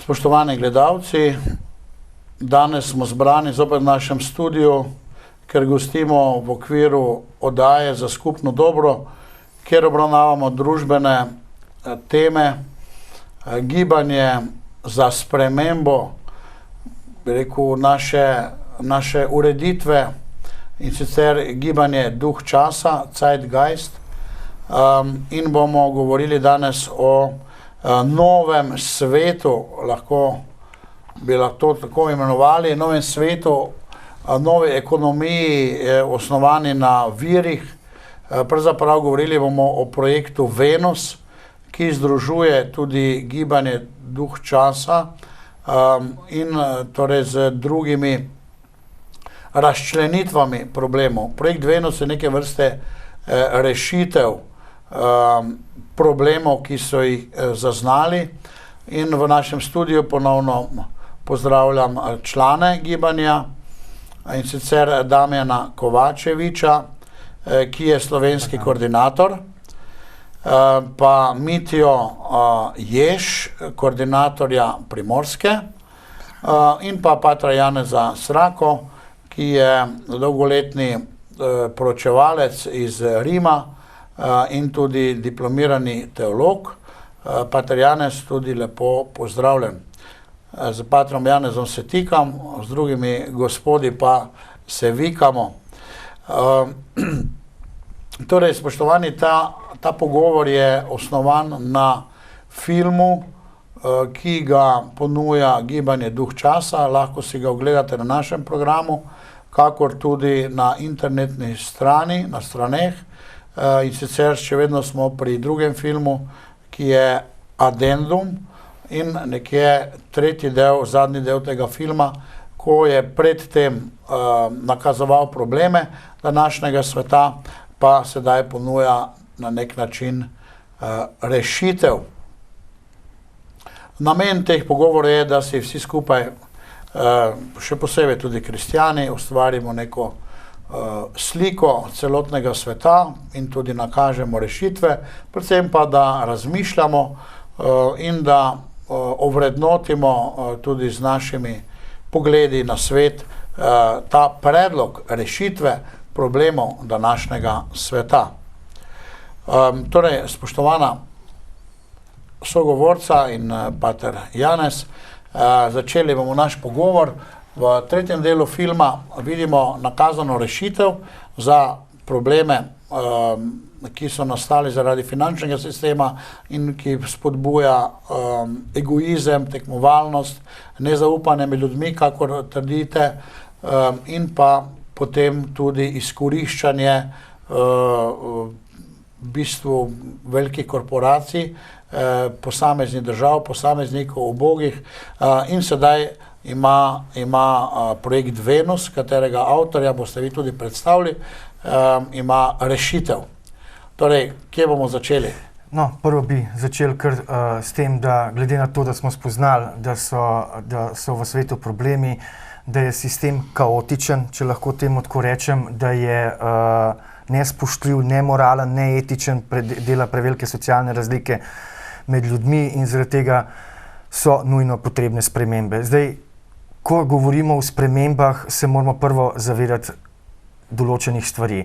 Spoštovani gledalci, danes smo zbrani zopet v našem studiu, ker gostimo v okviru oddaje za skupno dobro, kjer obravnavamo družbene teme, gibanje za spremembo, bi rekel, naše ureditve, in sicer gibanje duh časa, Zeitgeist, in bomo govorili danes o novem svetu, lahko bi to tako imenovali, novem svetu, novi ekonomiji, osnovani na virih. Pravzaprav govorili bomo o projektu Venus, ki združuje tudi gibanje duh časa in torej z drugimi razčlenitvami problemov. Projekt Venus je neke vrste rešitev problemov, ki so jih zaznali, in v našem studiu ponovno pozdravljam člane gibanja, in sicer Damjana Kovačeviča, ki je slovenski koordinator, pa Mitjo Jež, koordinatorja Primorske, in pa patra Janeza Srako, ki je dolgoletni poročevalec iz Rima in tudi diplomirani teolog. Pater Janez, tudi lepo pozdravljen. Z patrom Janezom se tikam, z drugimi gospodi pa se vikamo. Torej, spoštovani, ta pogovor je osnovan na filmu, ki ga ponuja gibanje duh časa. Lahko si ga ogledate na našem programu, kakor tudi na internetni strani, na straneh. In sicer še vedno smo pri drugem filmu, ki je Addendum, in nekje tretji del, zadnji del tega filma, ko je predtem nakazoval probleme današnjega sveta, pa sedaj ponuja na nek način rešitev. Namen teh pogovorov je, da si vsi skupaj, še posebej tudi kristjani, ustvarimo neko sliko celotnega sveta in tudi nakažemo rešitve, predvsem pa, da razmišljamo in da ovrednotimo tudi z našimi pogledi na svet ta predlog rešitve problemov današnjega sveta. Torej, spoštovana sogovorca in pater Janez, začeli bomo naš pogovor. V tretjem delu filma vidimo nakazano rešitev za probleme, ki so nastali zaradi finančnega sistema in ki spodbuja egoizem, tekmovalnost, nezaupanje med ljudmi, kakor trdite, in pa potem tudi izkoriščanje v bistvu velikih korporacij, posameznih držav, posameznikov, ubogih, in sedaj ima projekt Venus, katerega avtorja boste vi tudi predstavili, ima rešitev. Torej, kje bomo začeli? No, prvo bi začel kar s tem, da glede na to, da smo spoznali, da so v svetu problemi, da je sistem kaotičen, če lahko temu tako rečem, da je nespoštljiv, nemoralen, neetičen, dela prevelike socialne razlike med ljudmi in zaradi tega so nujno potrebne spremembe. Zdaj, ko govorimo o spremembah, se moramo prvo zavedati določenih stvari.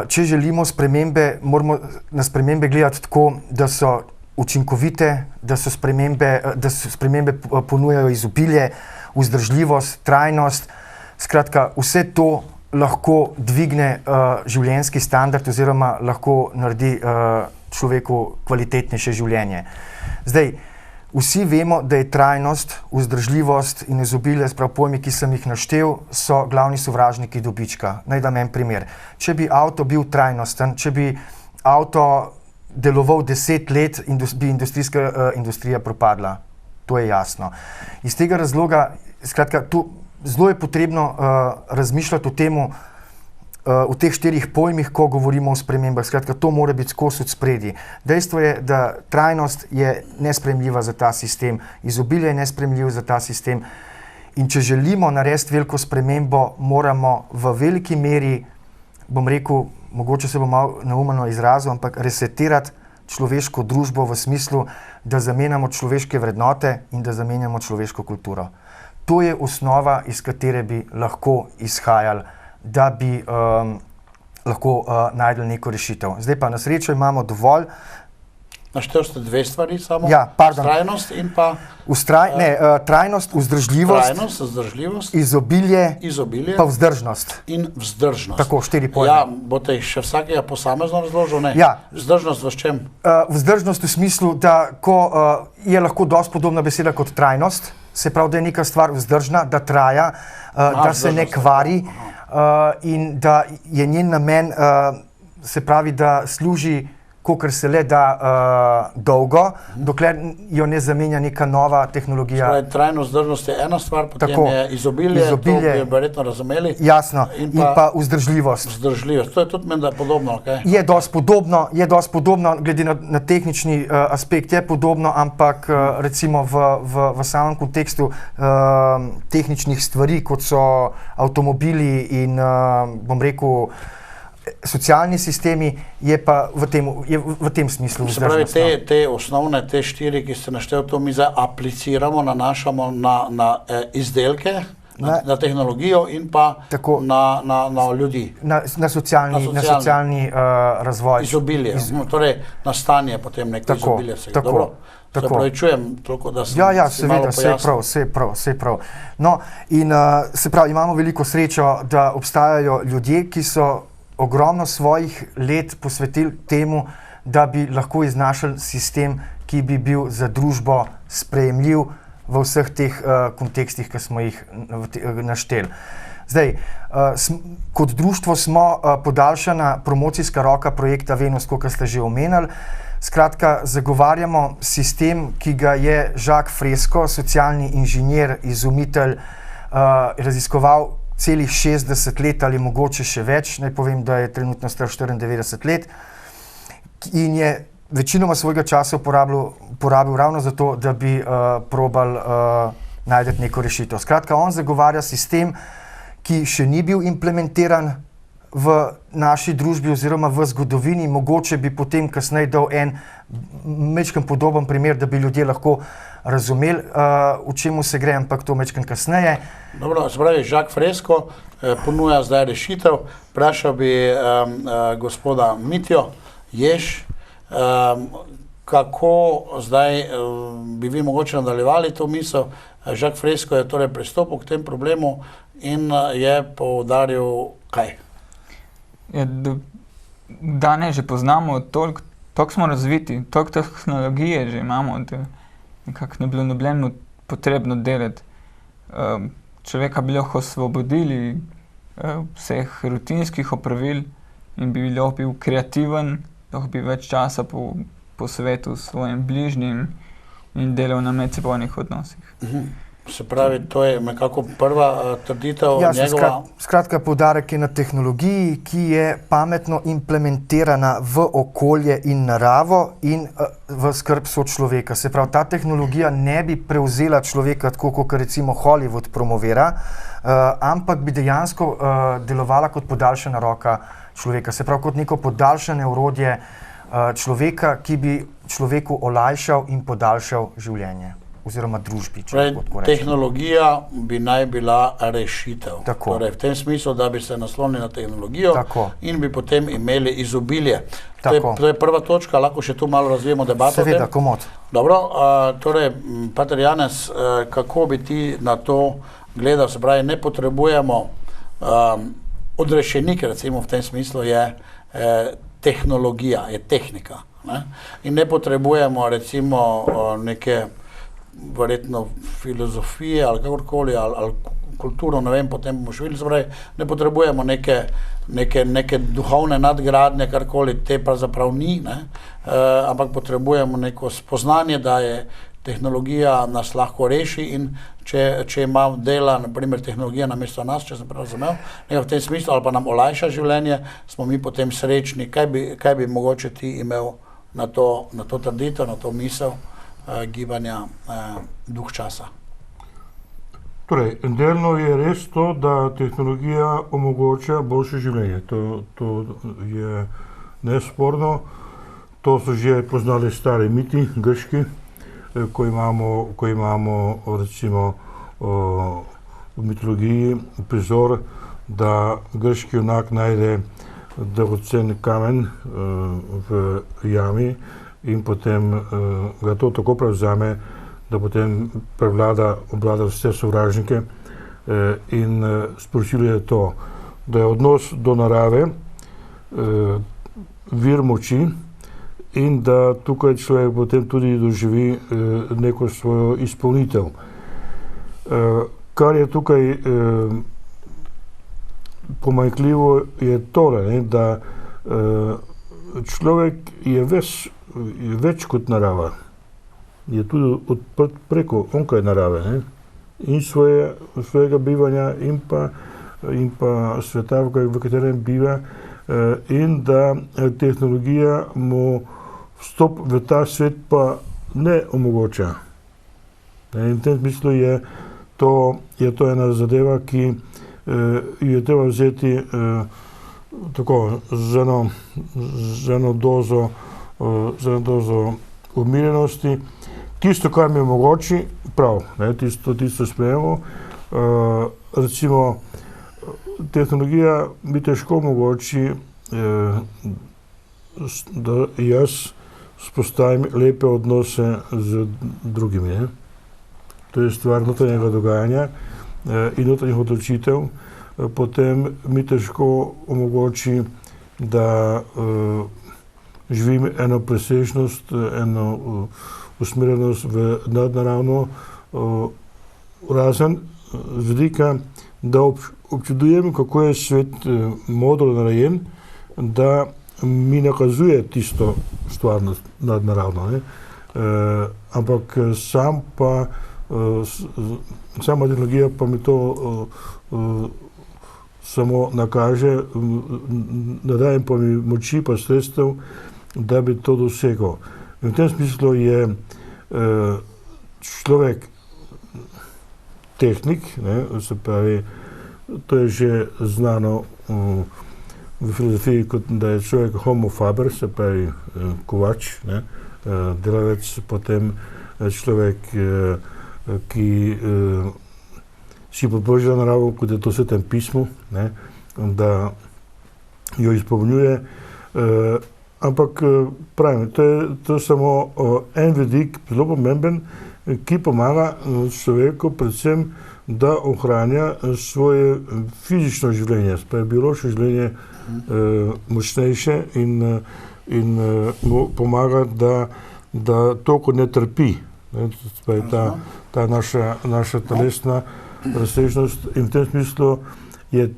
Če želimo spremembe, moramo na spremembe gledati tako, da so učinkovite, da spremembe ponujajo izobilje, vzdržljivost, trajnost. Skratka, vse to lahko dvigne življenjski standard oziroma lahko naredi človeku kvalitetnejše življenje. Zdaj, vsi vemo, da je trajnost, vzdržljivost in izobilje, sprav pojmi, ki sem jih naštel, so glavni sovražniki dobička. Naj dam en primer. Če bi avto bil trajnosten, če bi avto deloval 10 let, bi industrijska industrija propadla. To je jasno. Iz tega razloga, skratka, zelo je potrebno razmišljati o temu, v teh 4 pojmih, ko govorimo o spremembah. Skratka, to mora biti skozi odspredje. Dejstvo je, da trajnost je nesprejemljiva za ta sistem, izobilje je nesprejemljivo za ta sistem, in če želimo narediti veliko spremembo, moramo v veliki meri, bom rekel, mogoče se bom malo neumno izrazil, ampak resetirati človeško družbo v smislu, da zamenjamo človeške vrednote in da zamenjamo človeško kulturo. To je osnova, iz katere bi lahko izhajali, da bi lahko najdli neko rešitev. Zdaj pa na srečo imamo dovolj. Naštel ste dve stvari samo? Ja, pardon. Trajnost in pa... Trajnost, vzdržljivost, izobilje, pa vzdržnost. In vzdržnost. Tako, 4 pojme. Ja, boste še vsakega posamezno razložil? Ne. Ja. Vzdržnost v čem? Vzdržnost v smislu, da ko je lahko dosti podobna beseda kot trajnost, se pravi, da je neka stvar vzdržna, da traja, da se ne kvari in da je njen namen, se pravi, da služi kolikor se le da dolgo, dokler jo ne zamenja neka nova tehnologija. Spravi, trajno vzdržnost je ena stvar, potem tako, je izobilje, to bi verjetno razumeli. Jasno, in pa vzdržljivost. Vzdržljivost, to je tudi menda podobno, kaj? Je dosti podobno, glede na tehnični aspekt je podobno, ampak recimo v samem kontekstu tehničnih stvari, kot so avtomobili in bom rekel, socialni sistemi, je pa v tem smislu vzdržnost. Se pravi, te osnovne, te 4, ki ste našteli, to mi zdaj apliciramo, nanašamo na izdelke, na tehnologijo in pa tako, na ljudi. Na socialni razvoj. Izobilje, torej nastanje potem neko izobilje vsega. Dobro, se pravi, čujem toliko, da sem si malo pojasnil. Vse prav. No, in se pravi, imamo veliko srečo, da obstajajo ljudje, ki so ogromno svojih let posvetili temu, da bi lahko iznašli sistem, ki bi bil za družbo sprejemljiv v vseh teh kontekstih, ki smo jih našteli. Zdaj, kot društvo smo podaljšana promocijska roka projekta Venus, kot ste že omenili. Skratka, zagovarjamo sistem, ki ga je Jacques Fresco, socialni inženir, izumitelj, raziskoval celih 60 let ali mogoče še več, naj povem, da je trenutno star 94 let in je večinoma svojega časa porabil ravno zato, da bi probal najti neko rešitev. Skratka, on zagovarja sistem, ki še ni bil implementiran v naši družbi oziroma v zgodovini, mogoče bi potem kasneje dal en majčken podoben primer, da bi ljudje lahko razumeli, v čemu se gre, ampak to majčken kasneje. Dobro, se pravi, Jacques Fresco ponuja zdaj rešitev. Vprašal bi gospoda Mitjo Jež, kako zdaj bi vi mogoče nadaljevali to misel. Jacques Fresco je torej pristopil k tem problemu in je poudaril kaj? Danes že poznamo, toliko smo razviti, toliko tehnologije že imamo, da nekako ne bilo nobeno potrebno delati. Človeka bi lahko osvobodili vseh rutinskih opravil in bi lahko bil kreativen, lahko bi več časa po svetu s svojim bližnjim in delal na medsebojnih odnosih. Se pravi, to je nekako prva trditev njegova? Skratka, poudarek je na tehnologiji, ki je pametno implementirana v okolje in naravo in v skrb sočloveka. Se pravi, ta tehnologija ne bi prevzela človeka tako, kot recimo Hollywood promovira, ampak bi dejansko delovala kot podaljšana roka človeka. Se pravi, kot neko podaljšane orodje človeka, ki bi človeku olajšal in podaljšal življenje. Oziroma družbi, če lahko tako rečem. Tehnologija bi naj bila rešitev. Tako. Torej, v tem smislu, da bi se naslonili na tehnologijo in bi potem imeli izobilje. To je prva točka, lahko še tu malo razvijemo debato. Seveda, komod. Dobro, torej, Pater Janez, kako bi ti na to gledal? Se pravi, ne potrebujemo odrešenik, recimo v tem smislu je tehnologija, je tehnika. In ne potrebujemo recimo neke verjetno filozofije ali kakorkoli, ali kulturo, ne vem, potem bomo še videli, se pravi, ne potrebujemo neke duhovne nadgradnje, karkoli, te pravzaprav ni, ampak potrebujemo neko spoznanje, da je tehnologija nas lahko reši in če ima dela, naprimer tehnologija namesto nas, če sem prav razumel, nekaj v tem smislu, ali pa nam olajša življenje, smo mi potem srečni. Kaj bi mogoče ti imel na to trditev, na to misel gibanja duh časa? Torej, delno je res to, da tehnologija omogoča boljše življenje. To je nesporno. To so že poznali stari miti grški, ko imamo recimo v mitologiji prizor, da grški junak najde dragocen kamen v jami in potem ga to tako prevzame, da potem obvlada vse sovražnike in sporočilo je to, da je odnos do narave vir moči in da tukaj človek potem tudi doživi neko svojo izpolnitev. Kar je tukaj pomanjkljivo je tole, da človek je več kot narava. Je tudi odprt preko onkraj narave, ne? In svojega bivanja in pa sveta, v katerem biva, in da tehnologija mu vstop v ta svet pa ne omogoča. In v tem smislu je to ena zadeva, ki jo je treba vzeti tako z eno dozo umirjenosti. Tisto, kar mi omogoči, prav, tisto sprejemo. Recimo, tehnologija mi težko omogoči, da jaz vzpostavim lepe odnose z drugimi. Ne? To je stvar notranjega dogajanja in notranjih odločitev. Potem mi težko omogoči, da živim eno presežnost, eno usmerjenost v nadnaravno, razen z vidika, da občudujem, kako je svet modro narejen, da mi nakazuje tisto stvarnost nadnaravno. Ne? Ampak sama tehnologija pa mi to samo nakaže, ne dajem pa mi moči pa sredstev, da bi to dosegel. In v tem smislu je človek tehnik, ne, se pravi, to je že znano v filozofiji, kot da je človek homo faber, se pravi kovač, ne, delavec, potem človek, ki si podporoča naravo, kot je to v Svetem pismu, ne, da jo izpolnjuje. Ampak pravim, to je samo en vidik, zelo pomemben, ki pomaga človeku predvsem, da ohranja svoje fizično življenje, spravi biološko življenje močnejše in mu pomaga, da toliko ne trpi. Spravi ta naša telesna razsežnost in v tem smislu je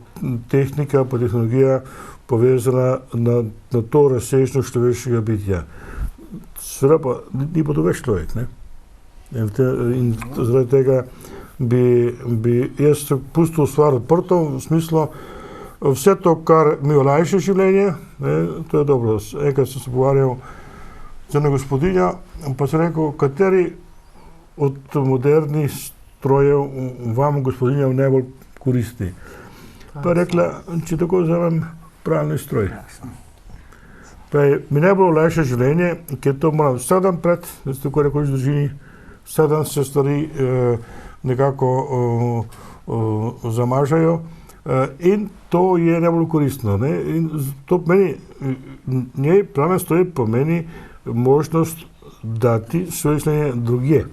tehnika pa tehnologija povezana na to razsežnost človeškega bitja. Seveda pa ni pa to več človek, ne? In zaradi tega bi jaz pustil stvar odprto, v smislu vse to, kar mi olajša življenje, ne, to je dobro. Enkrat sem se pogovarjal z eno gospodinjo, pa sem rekel, kateri od modernih strojev vam, gospodinjam, najbolj koristi. Pa je rekla, če tako vzamem, pralni stroj. Mi najbolj olajša življenje, ker to moram vsak dan pred, da se tako rekoč družini, vsak dan se stvari nekako zamažajo in to je najbolj koristno. Ne? In to pomeni, njej pralni stroj pomeni možnost dati svoje življenje drugje.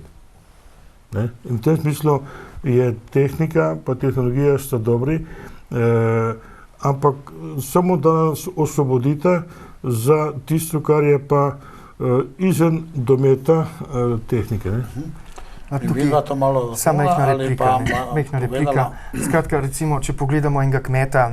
Ne? In v tem smislu je tehnika pa tehnologija sta dobri, ampak samo da nas osvobodite za tisto, kar je pa izven dometa tehnike. Ne? Samo majhna replika. Skratka, recimo, če pogledamo enega kmeta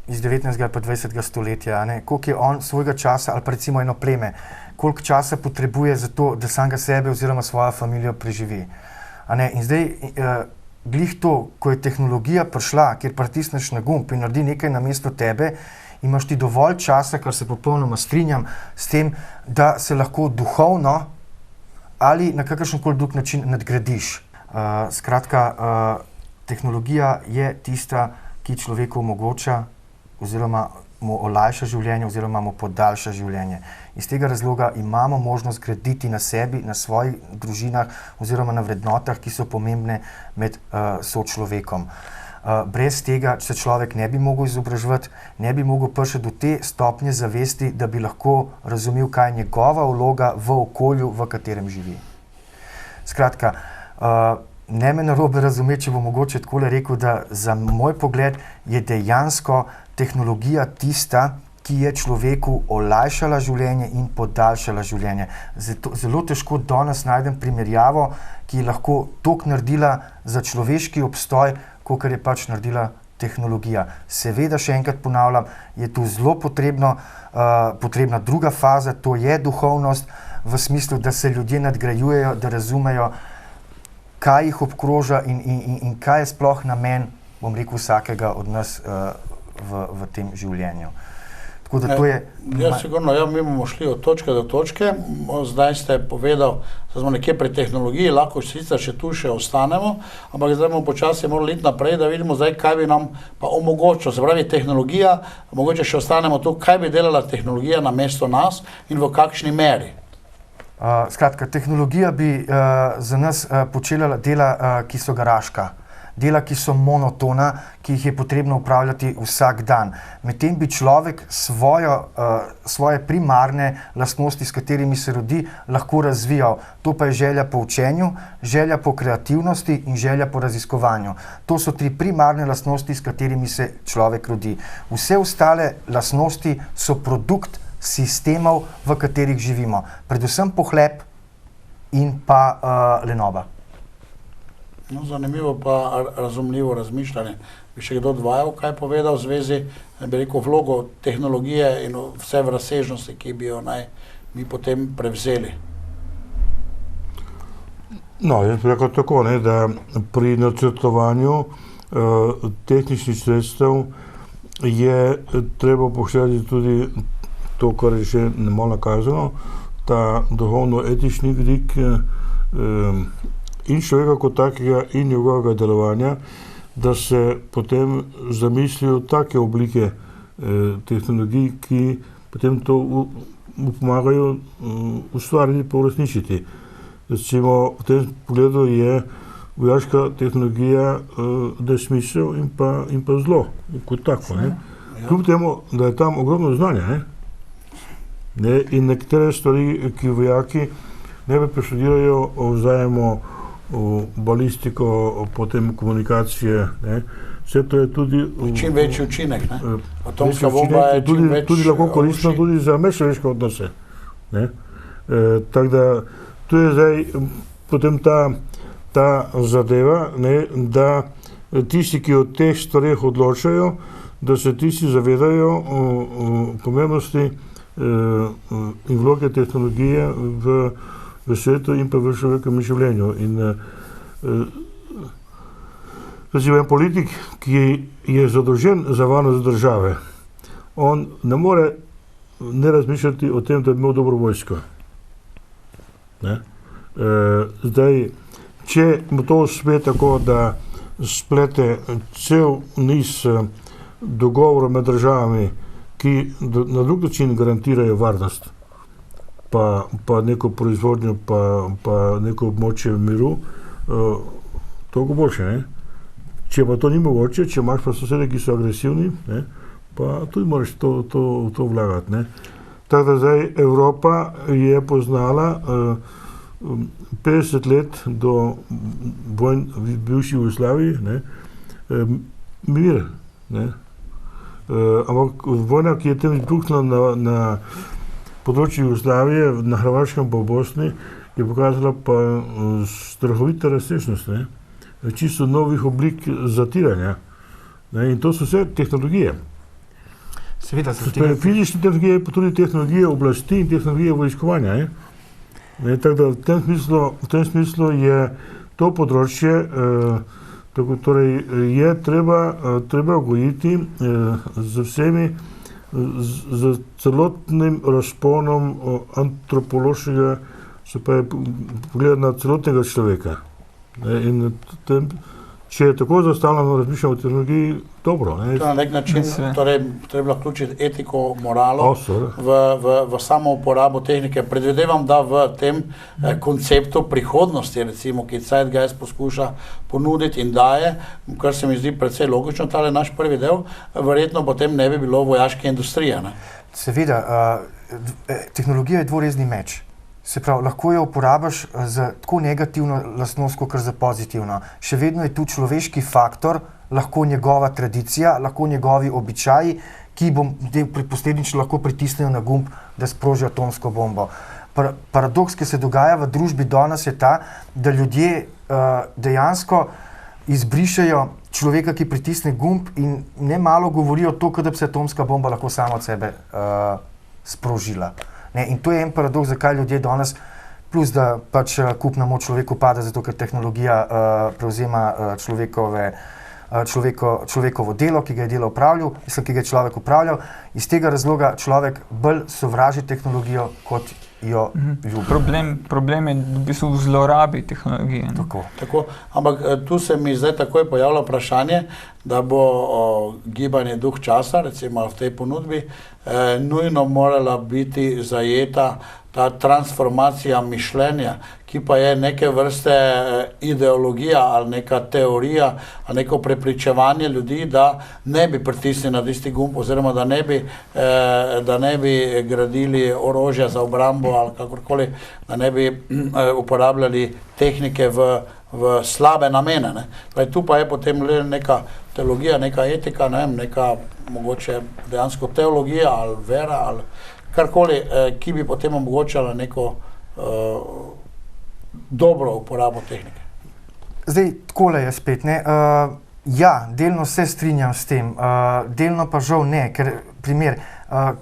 iz 19. ali pa 20. stoletja, ne, koliko je on svojega časa, ali pa recimo eno pleme, koliko časa potrebuje za to, da samega sebe oziroma svojo familijo preživi. In zdaj, glih to, ko je tehnologija prišla, kjer pritisneš na gumb in naredi nekaj namesto tebe, imaš ti dovolj časa, kar se popolnoma strinjam s tem, da se lahko duhovno ali na kakršenkoli drug način nadgradiš. Skratka, tehnologija je tista, ki človeku omogoča oziroma mu olajša življenje oziroma mu podaljša življenje. Iz tega razloga imamo možnost graditi na sebi, na svojih družinah oziroma na vrednotah, ki so pomembne med sočlovekom. Brez tega se človek ne bi mogel izobraževati, ne bi mogel priti do te stopnje zavesti, da bi lahko razumel, kaj je njegova vloga v okolju, v katerem živi. Skratka, ne me narobe razumeti, če bom mogoče takole rekel, da za moj pogled je dejansko tehnologija tista, ki je človeku olajšala življenje in podaljšala življenje. Zelo težko danes najdem primerjavo, ki je lahko toliko naredila za človeški obstoj, kakor je pač naredila tehnologija. Seveda, še enkrat ponavljam, je tu zelo potrebna druga faza, to je duhovnost, v smislu, da se ljudje nadgrajujejo, da razumejo, kaj jih obkroža in kaj je sploh namen, bom rekel, vsakega od nas v tem življenju. Tako da to je... Sigurno, mi bomo šli od točke do točke. Zdaj ste povedal, da smo nekje pri tehnologiji, lahko sicer še tu še ostanemo, ampak zdaj bomo počasi morali iti naprej, da vidimo zdaj, kaj bi nam pa omogočilo. Se pravi, tehnologija, mogoče še ostanemo tu, kaj bi delala tehnologija namesto nas in v kakšni meri? Skratka, tehnologija bi za nas počela dela, ki so garaška. Dela, ki so monotona, ki jih je potrebno upravljati vsak dan. Medtem bi človek svoje primarne lastnosti, s katerimi se rodi, lahko razvijal. To pa je želja po učenju, želja po kreativnosti in želja po raziskovanju. To so 3 primarne lastnosti, s katerimi se človek rodi. Vse ostale lastnosti so produkt sistemov, v katerih živimo. Predvsem pohlep in pa lenoba. No, zanimivo pa razumljivo razmišljanje. Bi še kdo dvajal kaj povedal v zvezi, bi rekel, vlogo tehnologije in vse v razsežnosti, ki bi jo naj mi potem prevzeli? No, jaz bi rekel tako, da pri načrtovanju tehničnih sredstev je treba upoštevati tudi to, kar je že malo nakazano, ta duhovno-etični vidik in človeka kot takega in njegovega delovanja, da se potem zamislijo take oblike tehnologij, ki potem to pomagajo ustvariti pa uresničiti. Recimo, v tem pogledu je vojaška tehnologija, da je smisel in pa zlo, kot tako. Kljub temu, da je tam ogromno znanja. In nekatere stvari, ki vojaki ne preštudirajo, vzajemo balistiko, potem komunikacije, vse to je tudi... Čim večji učinek, atomska bomba je čim več... Tudi lahko koristno tudi za medčloveške odnose. Tako da, tu je zdaj potem ta zadeva, da tisti, ki o teh stvareh odločajo, da se tisti zavedajo pomembnosti in vloge tehnologije v svetu in pa v človekovem življenju. In recimo en politik, ki je zadolžen za varnost države, on ne more ne razmišljati o tem, da bi imel dobro vojsko. Zdaj, če mu to uspe tako, da splete cel niz dogovorov med državami, ki na drug način garantirajo varnost, pa neko proizvodnjo, pa neko območje miru, toliko boljše. Če pa to ni mogoče, če imaš pa sosede, ki so agresivni, pa tudi moraš to vlagati. Tako da zdaj Evropa je poznala 50 let do vojn v bivši Jugoslaviji, mir. Ampak vojna, ki je tem izbruhnila na področju Jugoslavije, na Hrvaškem pa v Bosni, je pokazala pa strahovite razsežnost, čisto novih oblik zatiranja. In to so vse tehnologije. Seveda so fizične tehnologije, pa tudi tehnologije oblasti in tehnologije vojskovanja. Tako da v tem smislu je to področje, torej je treba gojiti z vsemi, z celotnim razponom antropološkega, se pravi pogleda na celotnega človeka. In če je tako zastavljeno, razmišljamo o tehnologiji, dobro. Ne? To na nek način, torej, treba vključiti etiko, moralo v samo uporabo tehnike. Predvidevam, da v tem konceptu prihodnosti, recimo, ki Zeitgeist poskuša ponuditi in daje, kar se mi zdi precej logično, tale naš prvi del, verjetno potem ne bi bilo vojaške industrije. Ne? Seveda, tehnologija je dvorezni meč. Se pravi, lahko jo uporabiš za tako negativno lastnost, kot za pozitivno. Še vedno je tu človeški faktor, lahko njegova tradicija, lahko njegovi običaji, ki posledično lahko pritisnejo na gumb, da sprožijo atomsko bombo. Paradoks, ki se dogaja v družbi danes, je ta, da ljudje dejansko izbrišejo človeka, ki pritisne gumb in ne malo govorijo to, da bi se atomska bomba lahko sama od sebe sprožila. Ne, in to je en paradoks, zakaj ljudje danes, plus da pač kupna moč človeku pada, zato ker tehnologija prevzema človekovo delo, ki ga je delo opravljal, ki ga je človek opravljal. Iz tega razloga človek bolj sovraži tehnologijo, kot jo ljubi. Problem je v bistvu v zlorabi tehnologije. Tako, ampak tu se mi zdaj takoj pojavlja vprašanje, da bo gibanje duh časa, recimo v tej ponudbi, nujno morala biti zajeta ta transformacija mišljenja, ki pa je neke vrste ideologija ali neka teorija ali neko prepričevanje ljudi, da ne bi pritisnili na tisti gumb oziroma da ne bi gradili orožja za obrambo ali kakorkoli, da ne bi uporabljali tehnike v slabe namene. Ne. Tu pa je potem le neka teologija, neka etika, ne vem, neka mogoče dejansko teologija ali vera ali karkoli, ki bi potem omogočala neko dobro uporabo tehnike. Zdaj, takole je spet, ne. Ja, delno se strinjam s tem, delno pa žal ne, ker primer,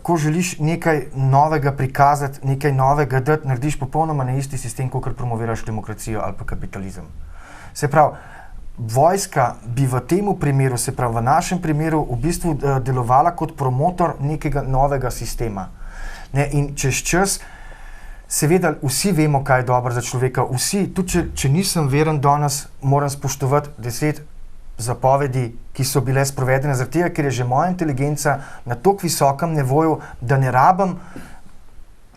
ko želiš nekaj novega prikazati, nekaj novega dati, narediš popolnoma na isti sistem, kot promoviraš demokracijo ali pa kapitalizem. Se pravi, vojska bi v tem primeru, se pravi v našem primeru, v bistvu delovala kot promotor nekega novega sistema. Ne, in čez čas, seveda vsi vemo, kaj je dobro za človeka, vsi, tudi če nisem veren danes, moram spoštovati 10 zapovedi, ki so bile sprovedene, zaradi tega, ker je že moja inteligenca na toliko visokem nivoju, da ne rabim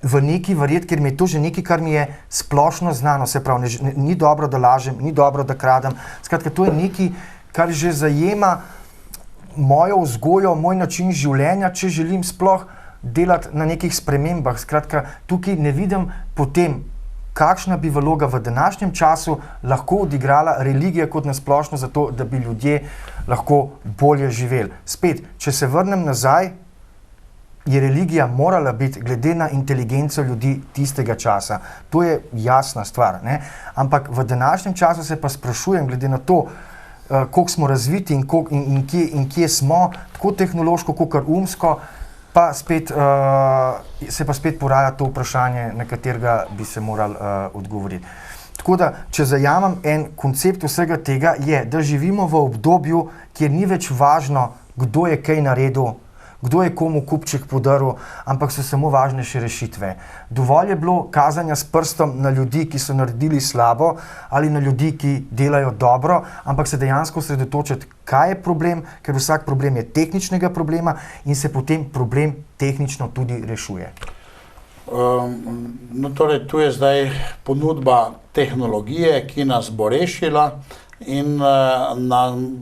v neki verjeti, ker mi je to že nekaj, kar mi je splošno znano, se pravi, ni dobro, da lažem, ni dobro, da kradem, skratka, to je nekaj, kar že zajema mojo vzgojo, moj način življenja, če želim sploh delati na nekih spremembah. Skratka, tukaj ne vidim potem, kakšna bi vloga v današnjem času lahko odigrala religija kot nasplošno za to, da bi ljudje lahko bolje živeli. Spet, če se vrnem nazaj, je religija morala biti glede na inteligenco ljudi tistega časa. To je jasna stvar, ne? Ampak v današnjem času se pa sprašujem, glede na to, koliko smo razviti in kje smo, tako tehnološko, kot umsko, pa spet, se pa spet poraja to vprašanje, na katerega bi se morali odgovoriti. Tako da, če zajamem en koncept vsega tega, je, da živimo v obdobju, kjer ni več važno, kdo je kaj naredil, kdo je komu kupček podaril, ampak so samo važne še rešitve. Dovolj je bilo kazanja s prstom na ljudi, ki so naredili slabo, ali na ljudi, ki delajo dobro, ampak se dejansko osredotočiti, kaj je problem, ker vsak problem je tehničnega problema in se potem problem tehnično tudi rešuje. No, torej, tu je zdaj ponudba tehnologije, ki nas bo rešila, in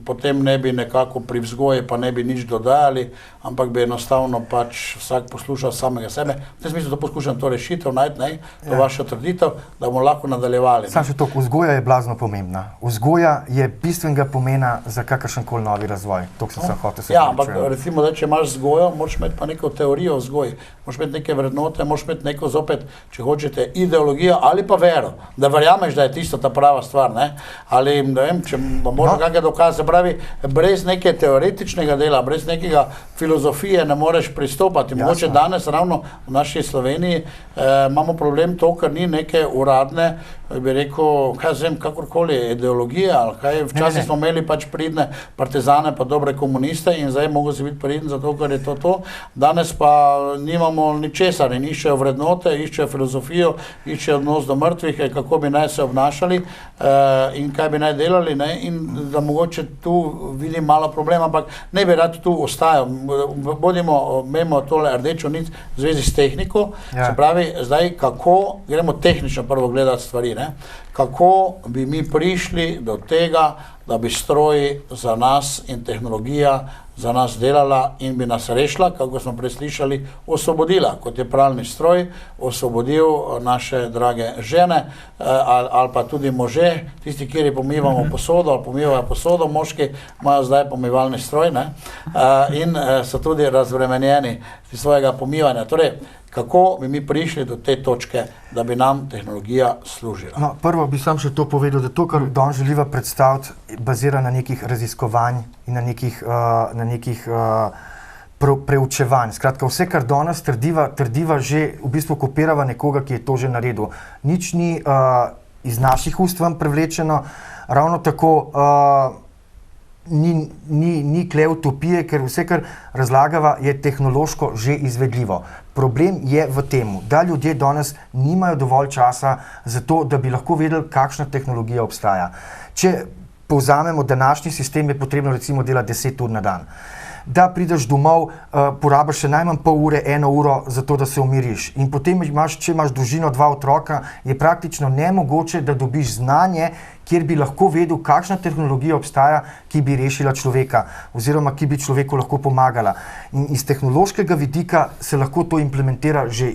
potem ne bi nekako pri vzgoji pa ne bi nič dodajali, ampak bi enostavno pač vsak poslušal samega sebe. V tem smislu, da poskušam to rešitev najti, to vašo trditev, da bomo lahko nadaljevali. Sam še to, vzgoja je blazno pomembna. Vzgoja je bistvenega pomena za kakršenkoli novi razvoj. To sem se hotel se ampak recimo, da če imaš vzgojo, moraš imeti pa neko teorijo o vzgoji, moraš imeti neke vrednote, moraš imeti neko zopet, če hočete, ideologijo ali pa vero, da verjameš, da je tisto ta prava stvar, ne? Ali, ne vem, če možno kakšne dokaze, se pravi, brez neke teoretičnega dela, brez nekega filozofije ne moreš pristopati. Mogoče danes ravno v naši Sloveniji imamo problem to, ker ni neke uradne, bi rekel, kaj zvem, kakorkoli, ideologije, ali kaj, včasih smo imeli pač pridne partizane, pa dobre komuniste in zdaj mogo si biti pridni zato, ker je to. Danes pa nimamo ničesar in iščejo vrednote, iščejo filozofijo, iščejo odnos do mrtvih, kako bi naj se obnašali in kaj bi naj delali. delali, ne, in da mogoče tu vidim malo problem, ampak ne bi rad tu ostajal. Imamo tole rdečo nit v zvezi s tehniko, se pravi, zdaj kako, gremo tehnično prvo gledati stvari, ne, kako bi mi prišli do tega, da bi stroji za nas in tehnologija za nas delala in bi nas rešila, kako smo prej slišali, osvobodila, kot je pralni stroj, osvobodil naše drage žene ali pa tudi može, tisti, kjer pomivamo posodo ali pomivajo posodo, moški imajo zdaj pomivalni stroj, ne, in so tudi razbremenjeni svojega pomivanja. Torej, kako bi mi prišli do te točke, da bi nam tehnologija služila? No, prvo bi sam še to povedal, da to, kar danes želiva predstaviti, bazira na nekih raziskovanj in na nekih preučevanj. Skratka, vse, kar danes trdiva že v bistvu kopirava nekoga, ki je to že naredil. Nič ni iz naših ust vam prevlečeno, ravno tako ni kle utopije, ker vse, kar razlagava, je tehnološko že izvedljivo. Problem je v tem, da ljudje danes nimajo dovolj časa za to, da bi lahko vedeli, kakšna tehnologija obstaja. Če povzamemo današnji sistem, je potrebno recimo delati 10 ur na dan. Da prideš domov, porabiš še najmanj pol ure, 1 uro za to, da se umiriš. In potem, če imaš družino, 2 otroka, je praktično nemogoče, da dobiš znanje, kjer bi lahko vedel, kakšna tehnologija obstaja, ki bi rešila človeka oziroma ki bi človeku lahko pomagala. In iz tehnološkega vidika se lahko to implementira že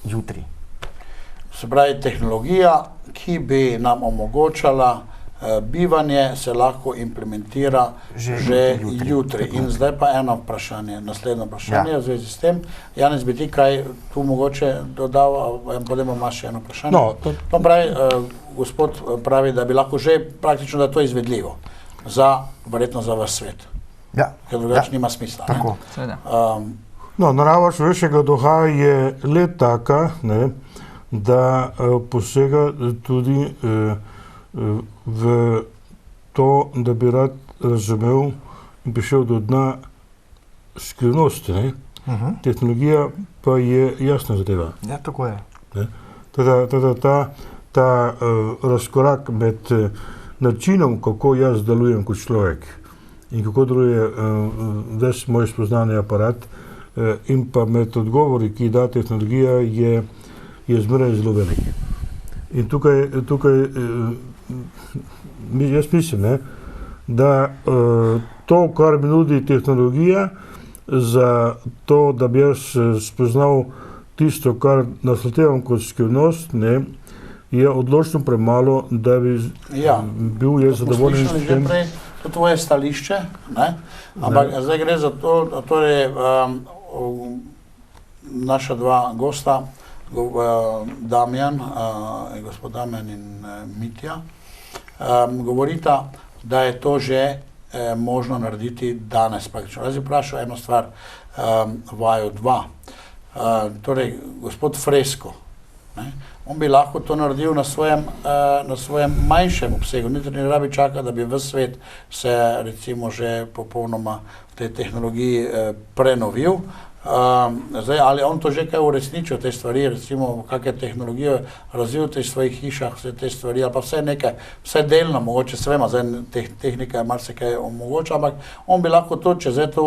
jutri. Se pravi, tehnologija, ki bi nam omogočala bivanje, se lahko implementira že jutri. In zdaj pa eno vprašanje, naslednje vprašanje v zvezi s tem. Janez, bi ti kaj tu mogoče dodal, potem imaš še eno vprašanje? No, to pravi, gospod pravi, da bi lahko že praktično, da to je izvedljivo. Verjetno za vaš svet. Ja. Ker drugače nima smisla. Tako. No, narava človeškega duha je le taka, ne, da posega tudi v to, da bi rad razumel in prišel do dna skrivnosti. Tehnologija pa je jasna zadeva. Ja, tako je. Ta razkorak med načinom, kako jaz delujem kot človek in kako deluje ves moj spoznani aparat in pa med odgovori, ki da tehnologija, je zmeraj zelo velik. In tukaj jaz mislim, da to, kar mi nudi tehnologija, za to, da bi jaz spoznal tisto, kar nasletevam kot skrivnost, je odločno premalo, da bi bil jaz zadovoljen s tem. To je tvoje stališče, ampak zdaj gre za to, torej naša dva gosta, Damjan, gospod Damjan in Mitja, govorita, da je to že možno narediti danes praktično. Jaz bi vprašal eno stvar, vaju 2. Torej, gospod Fresko, on bi lahko to naredil na svojem manjšem obsegu, niti ne rabi čakati, da bi ves svet se recimo že popolnoma v tej tehnologiji prenovil. Zdaj, ali on to že kaj uresničil, te stvari, recimo, kakšne tehnologije razvil v teh svojih hišah, vse te stvari, ali pa vse nekaj, vse delno, mogoče se vema, zdaj tehnika je marsikaj omogoča, ampak on bi lahko to, če zdaj to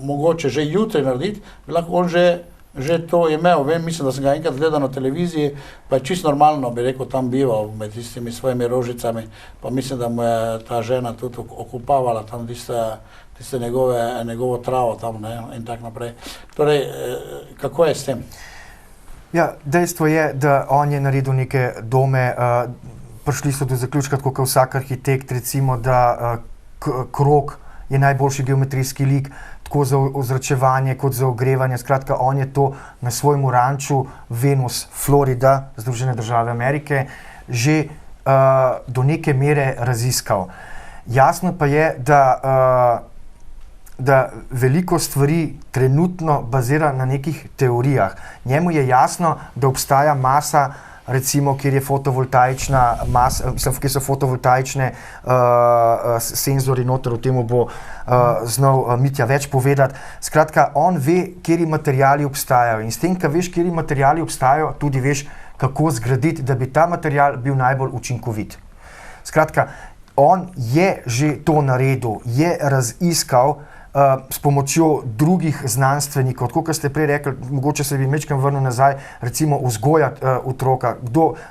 mogoče že jutri narediti, bi lahko on že to imel. Mislim, da sem ga enkrat gledal na televiziji, pa je čisto normalno, bi rekel, tam bival med tistimi svojimi rožicami, pa mislim, da mu je ta žena tudi okupavala tam tiste njegovo travo tam, in tako naprej. Torej, kako je s tem? Ja, dejstvo je, da on je naredil neke dome, prišli so do zaključka, tako kot vsak arhitekt, recimo, da krog je najboljši geometrijski lik, tako za ozračevanje kot za ogrevanje. Skratka, on je to na svojem ranču Venus, Florida, Združene države Amerike, že do neke mere raziskal. Jasno pa je, da veliko stvari trenutno bazira na nekih teorijah. Njemu je jasno, da obstaja masa, recimo, kjer so fotovoltaične senzori noter, o tem bo znal Mitja več povedati. Skratka, on ve, kateri materiali obstajajo, in s tem, ko veš, kateri materiali obstajajo, tudi veš, kako zgraditi, da bi ta material bil najbolj učinkovit. Skratka, on je že to naredil, je raziskal s pomočjo drugih znanstvenikov, tako kot ste prej rekli, mogoče se bi mečkam vrnil nazaj, recimo vzgojati otroka.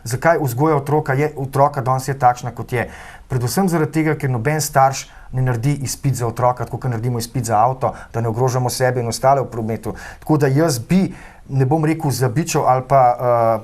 Zakaj vzgoja otroka je otroka danes je takšna, kot je? Predvsem zaradi tega, ker noben starš ne naredi izpit za otroka, tako kot naredimo izpit za avto, da ne ogrožamo sebe in ostale v prometu. Tako da jaz bi, ne bom rekel zabičal ali pa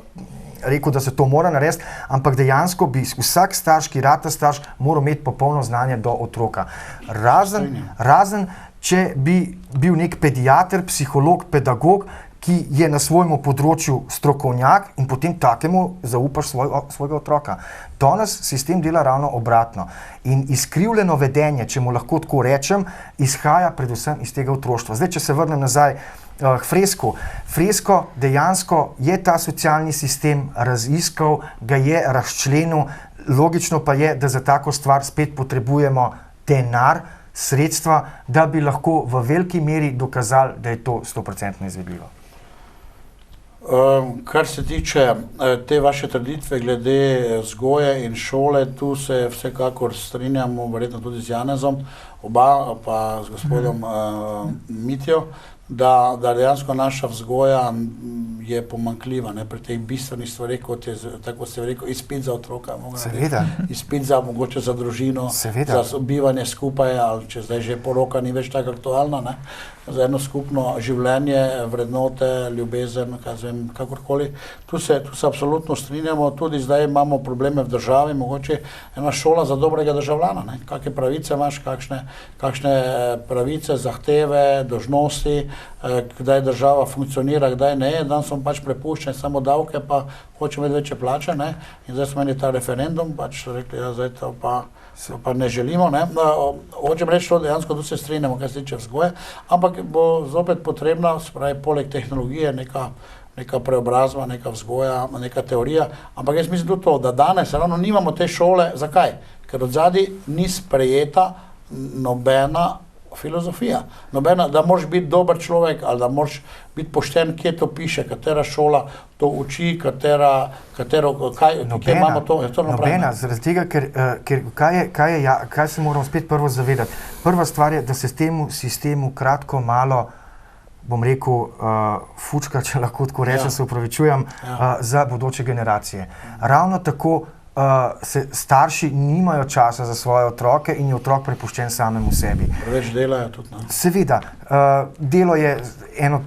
rekel, da se to mora narediti, ampak dejansko bi vsak starš, ki rata starš, moral imeti popolno znanje do otroka. Razen če bi bil nek pediater, psiholog, pedagog, ki je na svojem področju strokovnjak in potem takemu zaupaš svojega otroka. Danes sistem dela ravno obratno. In izkrivljeno vedenje, če mu lahko tako rečem, izhaja predvsem iz tega otroštva. Zdaj, če se vrnem nazaj k Fresku. Fresko dejansko je ta socialni sistem raziskal, ga je razčlenil, logično pa je, da za tako stvar spet potrebujemo denar, sredstva, da bi lahko v veliki meri dokazali, da je to 100% izvedljivo. Kar se tiče te vaše trditve glede vzgoje in šole, tu se vsekakor strinjamo, verjetno tudi z Janezom, oba pa z gospodom Mitjo, da dejansko naša vzgoja je pomanjkljiva pri teh bistvenih stvareh, kot je, tako ste rekel, izpit za otroka, izpit za mogoče za družino, za bivanje skupaj, ali če zdaj že poroka ni več tako aktualna, za eno skupno življenje, vrednote, ljubezen, kakorkoli. Tu se absolutno strinjamo, tudi zdaj imamo probleme v državi, mogoče ena šola za dobrega državljana, kakšne pravice imaš, kakšne pravice, zahteve, dolžnosti, kdaj država funkcionira, kdaj ne, dan smo pač prepuščeni samo davke, pa hočemo imeti večje plače, in zdaj smo imeli ta referendum, pač rekli, ja, zdaj to pa ne želimo, hočem reči to, dejansko tu se strinjamo, kar se tiče vzgoje, ampak bo zopet potrebna, spravi, poleg tehnologije, neka preobrazba, neka vzgoja, neka teorija, ampak jaz mislim tudi to, da danes ravno nimamo te šole, zakaj? Ker odzadaj ni sprejeta nobena filozofija. Nobena, da moraš biti dober človek ali da moraš biti pošten, kje to piše, katera šola to uči, kje imamo to. Nobena, zaradi tega, ker kaj se moramo spet prvo zavedati. Prva stvar je, da se s temu sistemu kratko malo, bom rekel, fučka, če lahko tako rečem, se upravičujem, za bodoče generacije. Ravno tako se starši nimajo časa za svoje otroke in je otrok prepuščen samemu sebi. Preveč delajo tudi, Seveda, delo je eno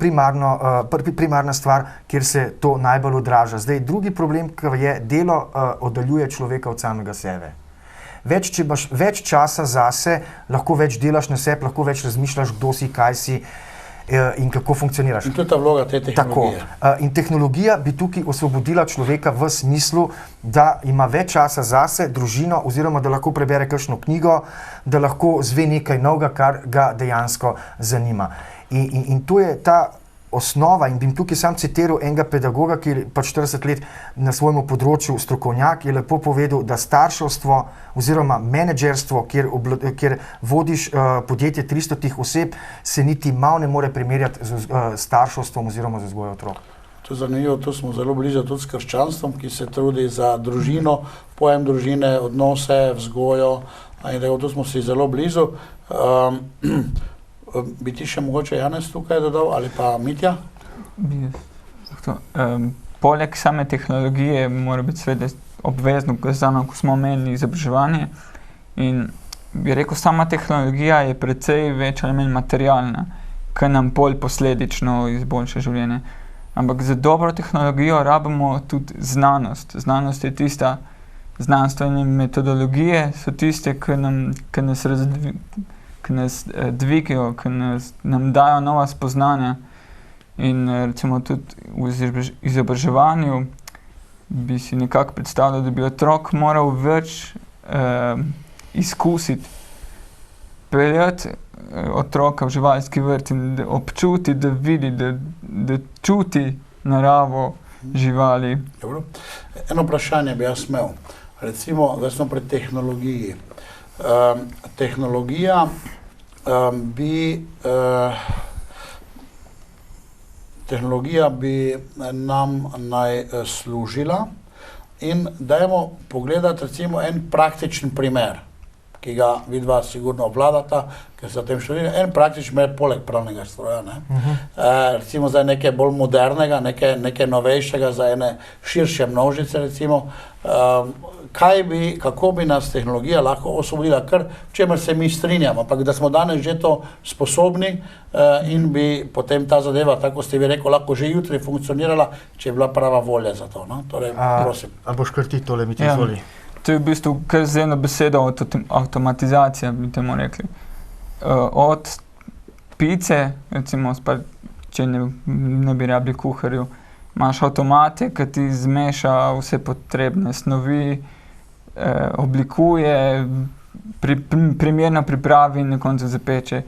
primarna stvar, kjer se to najbolj odraža. Zdaj, drugi problem, ki je, delo oddaljuje človeka od samega sebe. Če imaš več časa zase, lahko več delaš na sebi, lahko več razmišljaš, kdo si, kaj si in kako funkcioniraš. In to je ta vloga te tehnologije. Tako. In tehnologija bi tukaj osvobodila človeka v smislu, da ima več časa zase, družino, oziroma da lahko prebere kakšno knjigo, da lahko zve nekaj novega, kar ga dejansko zanima. In to je ta osnova, in bi tukaj sam citiral enega pedagoga, ki je pač 40 let na svojem področju strokovnjak, je lepo povedal, da starševstvo oziroma menedžerstvo, kjer vodiš podjetje 300 oseb, se niti malo ne more primerjati z starševstvom oziroma z vzgojo otrok. To je zanimivo, tu smo zelo blizu tudi s krščanstvom, ki se trudi za družino, pojem družine, odnose, vzgojo, in tu smo si zelo blizu. Bi ti še mogoče Janez tukaj dodal, ali pa Mitja? Poleg same tehnologije mora biti seveda obvezno kazano, ko smo omenili izobraževanje, in bi rekel, sama tehnologija je precej več ali manj materialna, ki nam bolj posledično izboljša življenje. Ampak za dobro tehnologijo rabimo tudi znanost. Znanost je tista, znanstvene metodologije so tiste, ki nas dvigajo, ki nam dajo nova spoznanja. In recimo tudi v izobraževanju bi si nekako predstavljal, da bi otrok moral več izkusiti, peljati otroka v živalski vrt in da občuti, da vidi, da čuti naravo živali. Dobro. Eno vprašanje bi jaz imel. Recimo, da smo pri tehnologiji. Tehnologija bi nam naj služila in dajmo pogledati recimo en praktičen primer. ki ga vidva sigurno obvladata, ker se o tem številni. En praktično ima poleg pralnega stroja, ne. Recimo za nekaj bolj modernega, nekaj novejšega, za ene širše množice, recimo, kako bi nas tehnologija lahko osvobodila, kar v čemer se mi strinjamo, ampak da smo danes že to sposobni in bi potem ta zadeva, tako ste vi rekel, lahko že jutri funkcionirala, če je bila prava volja za to, no? Torej, prosim. A boš kar ti tole, mi ti izvoli? To je v bistvu kar z eno besedo avtomatizacija, bi temu rekli. Od pice, recimo, če ne bi rabili kuharju, imaš avtomate, ki ti zmeša vse potrebne snovi, oblikuje, primerno pripravi in na koncu zapeče.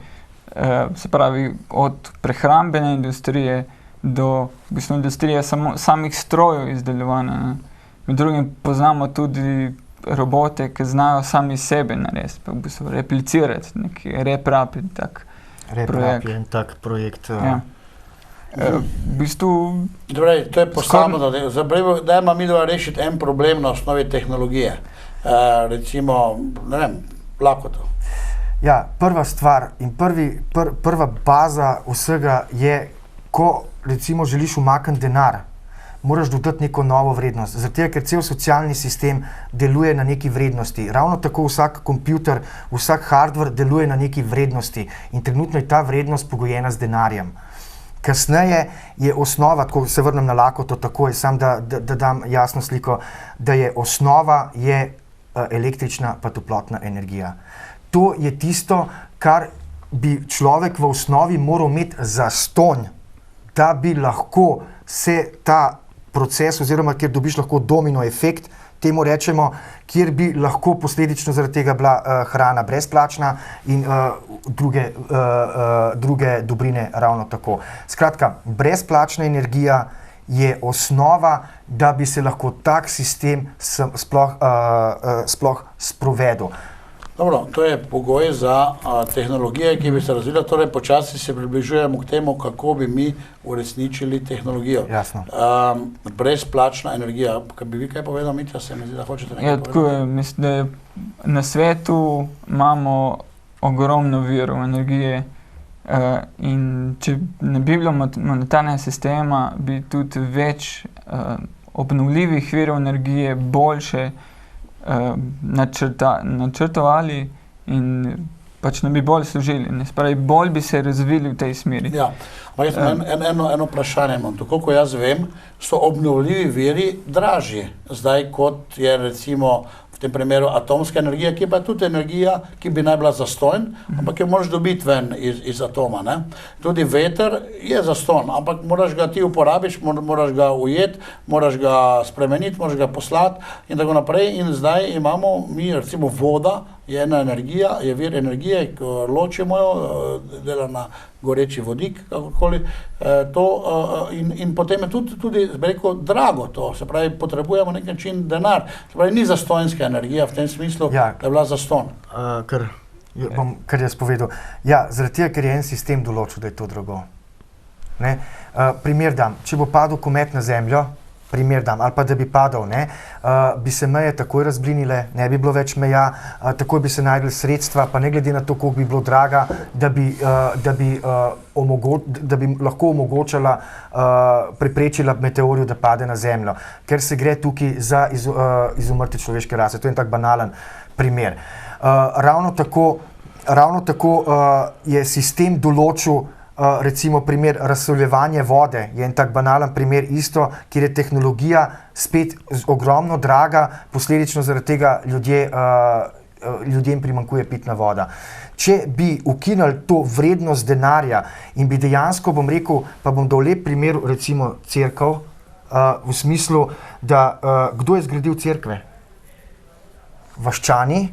Se pravi, od prehrambene industrije do v bistvu industrije samih strojev izdelovanja. Med drugim poznamo tudi robote, ki znajo sami sebe narediti, v bistvu replicirati, neki RepRap in tak projekt. RepRap je en tak projekt. Ja. V bistvu... Torej, to je posamezno, dajmo mi dva rešiti en problem na osnovi tehnologije. Recimo, ne vem, lakoto. Ja, prva stvar in prva baza vsega je, ko recimo želiš umakniti denar, moraš dodati neko novo vrednost. Zato, ker cel socialni sistem deluje na neki vrednosti. Ravno tako vsak kompjuter, vsak hardware deluje na neki vrednosti in trenutno je ta vrednost pogojena z denarjem. Kasneje je osnova, tako se vrnem na lakoto takoj, sam da dam jasno sliko, da je osnova električna pa toplotna energija. To je tisto, kar bi človek v osnovi moral imeti zastonj, da bi lahko se ta proces, oziroma kjer dobiš lahko domino efekt, temu rečemo, kjer bi lahko posledično zaradi tega bila hrana brezplačna in druge dobrine ravno tako. Skratka, brezplačna energija je osnova, da bi se lahko tak sistem sploh sprovedel. Dobro, to je pogoj za tehnologije, ki bi se razvila, torej počasi se približujemo k temu, kako bi mi uresničili tehnologijo. Jasno. Brezplačna energija, bi vi kaj povedal, Mitja, se mi zdi, da hočete nekaj povedati? Tako je, mislim, da na svetu imamo ogromno virov energije in če ne bi bilo monetarnega sistema, bi tudi več obnovljivih virov energije boljše načrtovali in pač ne bi bolj služili. Spravi, bolj bi se razvili v tej smeri. Ja, ampak jaz eno vprašanje imam. Koliko jaz vem, so obnovljivi viri dražji zdaj, kot je recimo v tem primeru atomska energija, ki pa je tudi energija, ki bi naj bila zastonj, ampak jo moraš dobiti ven iz atoma. Ne? Tudi veter je zastonj, ampak moraš ga ti uporabiš, moraš ga ujeti, moraš ga spremeniti, moraš ga poslati in tako naprej. In zdaj imamo mi, recimo voda, je ena energija, je vir energije, ko ločimo jo, dela na goreči vodik, kakorkoli, in potem je tudi, bi rekel, drago to, se pravi, potrebujemo nek način denar, se pravi, ni zastonjska energija v tem smislu, da je bila zastonj. Kar jaz povedal. Ja, zaradi tega, ker je en sistem določil, da je to drago. Primer dam, če bo padel komet na zemljo, ali pa da bi padal, bi se meje takoj razblinile, ne bi bilo več meja, takoj bi se najdli sredstva, pa ne glede na to, koliko bi bilo draga, da bi lahko omogočala, preprečila meteorju, da pade na zemljo. Ker se gre tukaj za izumrtje človeške rase. To je en tak banalen primer. Ravno tako je sistem določil, recimo primer razsoljevanja vode, je en tak banalen primer isto, kjer je tehnologija spet ogromno draga, posledično zaradi tega ljudem primanjkuje pitna voda. Če bi ukinili to vrednost denarja in bi dejansko, bom rekel, pa bom dal lep primer, recimo cerkev, v smislu, da kdo je zgradil cerkve? Vaščani,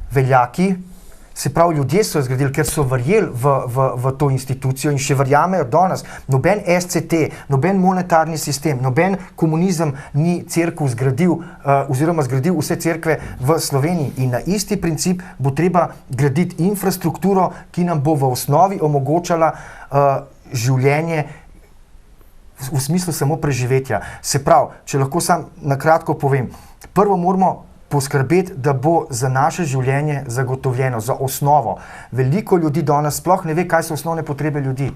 veljaki, se pravi, ljudje so jo zgradili, ker so verjeli v to institucijo in še verjamejo danes. Noben SCT, noben monetarni sistem, noben komunizem ni cerkev zgradil oziroma zgradil vse cerkve v Sloveniji. In na isti princip bo treba graditi infrastrukturo, ki nam bo v osnovi omogočala življenje v smislu samo preživetja. Se pravi, če lahko sam na kratko povem, prvo moramo poskrbeti, da bo za naše življenje zagotovljeno, za osnovo. Veliko ljudi danes sploh ne ve, kaj so osnovne potrebe ljudi.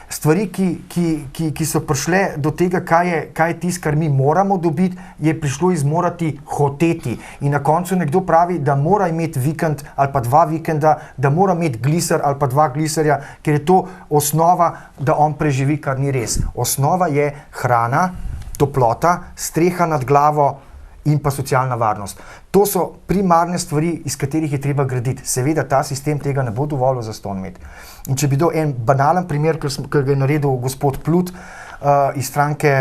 Stvari, ki so prišle do tega, kaj je tisto, kar mi moramo dobiti, je prišlo iz morati hoteti. In na koncu nekdo pravi, da mora imeti vikend ali pa 2 vikenda, da mora imeti gliser ali pa 2 gliserja, ker je to osnova, da on preživi, kar ni res. Osnova je hrana, toplota, streha nad glavo in pa socialna varnost. To so primarne stvari, iz katerih je treba graditi. Seveda ta sistem tega ne bo dovolil zastonj imeti. In če bi dal en banalen primer, ker ga je naredil gospod Plut iz stranke,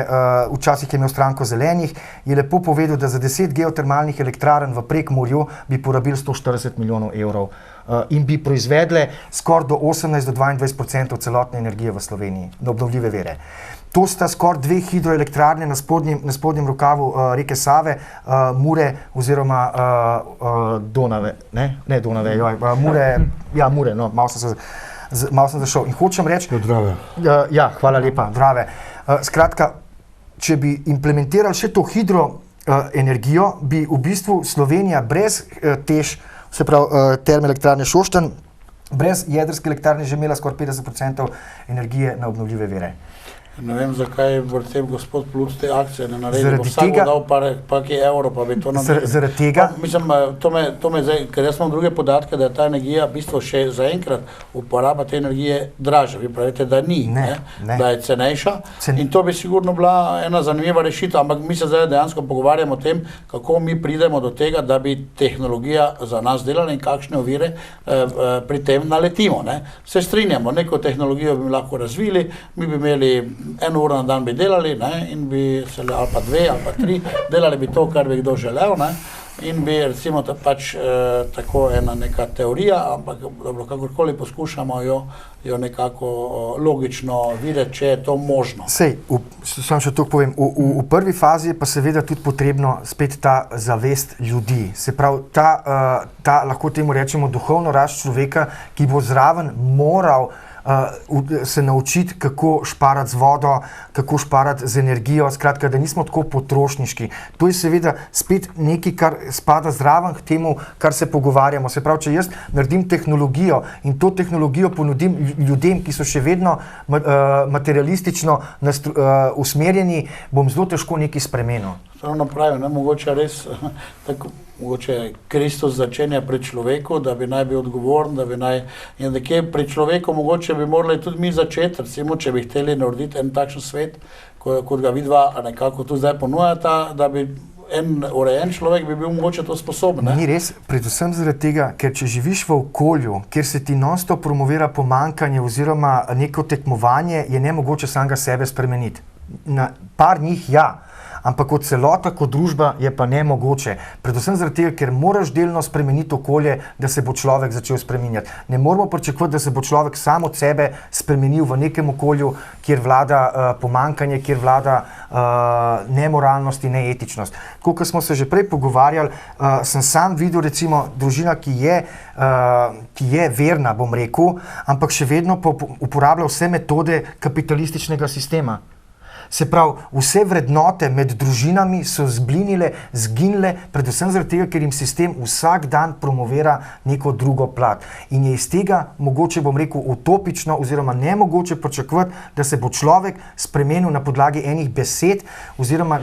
včasih je imel stranko zelenih, je lepo povedal, da za 10 geotermalnih elektrarn v Prekmurju bi porabili 140 milijonov evrov in bi proizvedle skoraj do 18 do 22% celotne energije v Sloveniji, na obnovljive vire. To sta skoraj 2 hidroelektrarne na spodnjem rokavu reke Save, Mure oziroma Donave, ne Donave, Mure, no, malo sem zašel. In hočem reči... Drave. Ja, hvala lepa, Drave. Skratka, če bi implementirali še to hidroenergijo, bi v bistvu Slovenija brez TEŠ, se pravi termoelektrarne Šoštanj, brez jedrske elektrarne že imela skoraj 50% energije na obnovljive vire. Ne vem, zakaj je gospod Plus te akcije ne naredil, bo vsak dal par evro, pa bi to naredil. Zaradi tega? Mislim, to me zdaj, ker jaz imam druge podatke, da je ta energija v bistvu še zaenkrat uporaba te energije dražja. Vi pravite, da ni, da je cenejša in to bi sigurno bila ena zanimiva rešitev, ampak mi se zdaj dejansko pogovarjamo o tem, kako mi pridemo do tega, da bi tehnologija za nas delala in kakšne ovire pri tem naletimo. Se strinjamo, neko tehnologijo bi lahko razvili, mi bi imeli 1 uro na dan bi delali, in bi se, ali pa 2 ali pa 3, delali bi to, kar bi kdo želel, in bi recimo pač tako ena neka teorija, ampak dobro, kakorkoli poskušamo jo nekako logično videti, če je to možno. Sej, sam še to povem, v prvi fazi je pa seveda tudi potrebno spet ta zavest ljudi. Se pravi, ta lahko temu rečemo duhovno rast človeka, ki bo zraven moral se naučiti, kako šparati z vodo, kako šparati z energijo, skratka, da nismo tako potrošniški. To je seveda spet nekaj, kar spada zraven k temu, kar se pogovarjamo. Se pravi, če jaz naredim tehnologijo in to tehnologijo ponudim ljudem, ki so še vedno materialistično usmerjeni, bom zelo težko nekaj spremenil. Ravno pravim, mogoče res tako, mogoče Kristus začenja pri človeku, da bi naj bil odgovoren, da bi naj, in nekje pri človeku mogoče bi morali tudi mi začeti, recimo, če bi hteli narediti en takšen svet, kot ga vidva nekako tu zdaj ponujata, da bi en urejen človek bi bil mogoče to sposoben. Ni res, predvsem zaradi tega, ker če živiš v okolju, kjer se ti non-stop promovira pomanjkanje oziroma neko tekmovanje, je nemogoče samega sebe spremeniti. Na par njih ja, ampak kot celota, kot družba je pa nemogoče. Predvsem zaradi tega, ker moraš delno spremeniti okolje, da se bo človek začel spreminjati. Ne moramo pričakovati, da se bo človek sam od sebe spremenil v nekem okolju, kjer vlada pomanjkanje, kjer vlada nemoralnost in neetičnost. Tako, kot smo se že prej pogovarjali, sem sam videl recimo družina, ki je verna, bom rekel, ampak še vedno uporablja vse metode kapitalističnega sistema. Se pravi, vse vrednote med družinami so zblinile, zginile, predvsem zaradi tega, ker jim sistem vsak dan promovira neko drugo plat. In je iz tega mogoče, bom rekel, utopično oziroma nemogoče pričakovati, da se bo človek spremenil na podlagi enih besed oziroma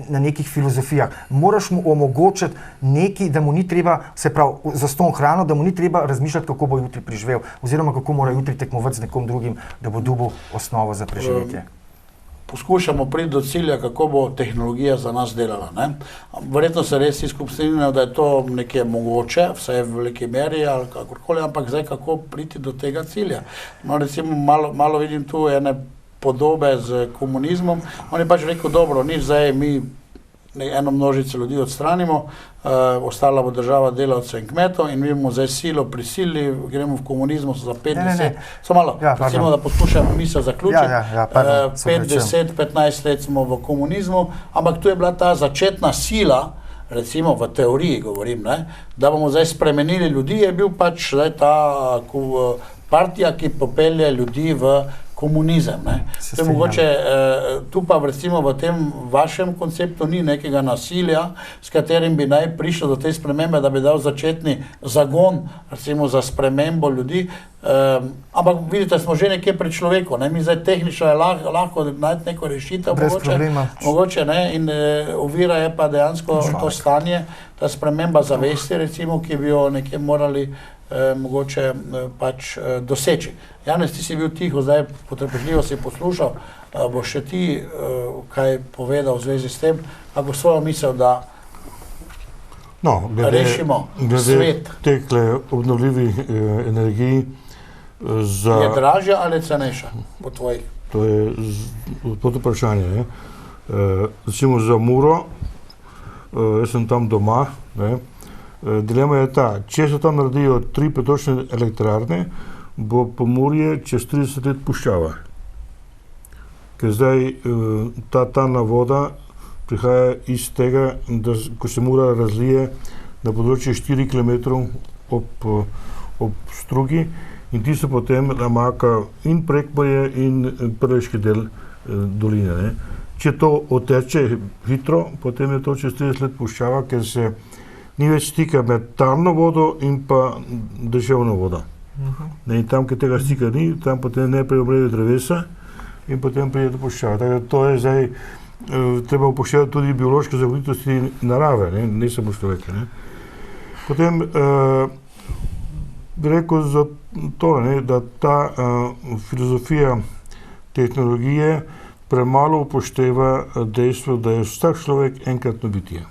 na nekih filozofijah. Moraš mu omogočiti nekaj, da mu ni treba, se pravi, zastonj hrano, da mu ni treba razmišljati, kako bo jutri preživel oziroma kako mora jutri tekmovati z nekom drugim, da bo dobil osnovo za preživetje. Poskušamo priti do cilja, kako bo tehnologija za nas delala. Verjetno se res izkupstvinjajo, da je to nekje mogoče, vsaj v veliki meri ali kakorkoli, ampak zdaj kako priti do tega cilja. No, recimo malo vidim tu ene podobe z komunizmom. On je pač rekel, dobro, ni zdaj mi eno množico ljudi odstranimo, ostala bo država delavcev in kmetov in mi bomo zdaj silo prisilili, gremo v komunizmu za 5-10, recimo, da poskušamo misel zaključiti, 5-10-15 let smo v komunizmu, ampak tu je bila ta začetna sila, recimo v teoriji govorim, da bomo zdaj spremenili ljudi, je bil pač ta partija, ki popelje ljudi v komunizem. Ne. To je mogoče, tu pa recimo v tem vašem konceptu ni nekega nasilja, s katerim bi naj prišlo do te spremembe, da bi dal začetni zagon recimo za spremembo ljudi, ampak vidite, smo že nekje pri človeku, ne? Mi zdaj tehnično je lahko najti neko rešitev, mogoče ne, in ovira je pa dejansko to stanje, ta sprememba zavesti, recimo, ki bi jo nekje morali mogoče pač doseči. Janez, ti si bil tiho, zdaj potrpežljivo si poslušal, boš še ti kaj povedal v zvezi s tem, kako svojo misel, da rešimo svet. Tekle obnovljivih energij je dražja ali cenejša po tvojih? To je pod vprašanje. Recimo za Muro, jaz sem tam doma, dilema je ta, če se tam naredijo 3 pretočne elektrarne, bo Pomurje čez 30 let puščava. Ker zdaj ta talna voda prihaja iz tega, da ko se Mura razlije na področje 4 km ob strugi, in ti se potem namaka in Prekmurje in Prleški del doline. Ne. Če to oteče hitro, potem je to čez 30 let puščava, ker se ni več stika med talno vodo in pa deževno vodo. Ne, in tam, ker tega stika ni, tam potem najprej umrejo drevesa in potem pride do puščava. Tako da to je zdaj, treba upoštevati tudi biološke zakonitosti narave, ne samo človeka. Ne. Potem bi rekel za to, da ta filozofija tehnologije premalo upošteva dejstvo, da je vsak človek enkratno bitje.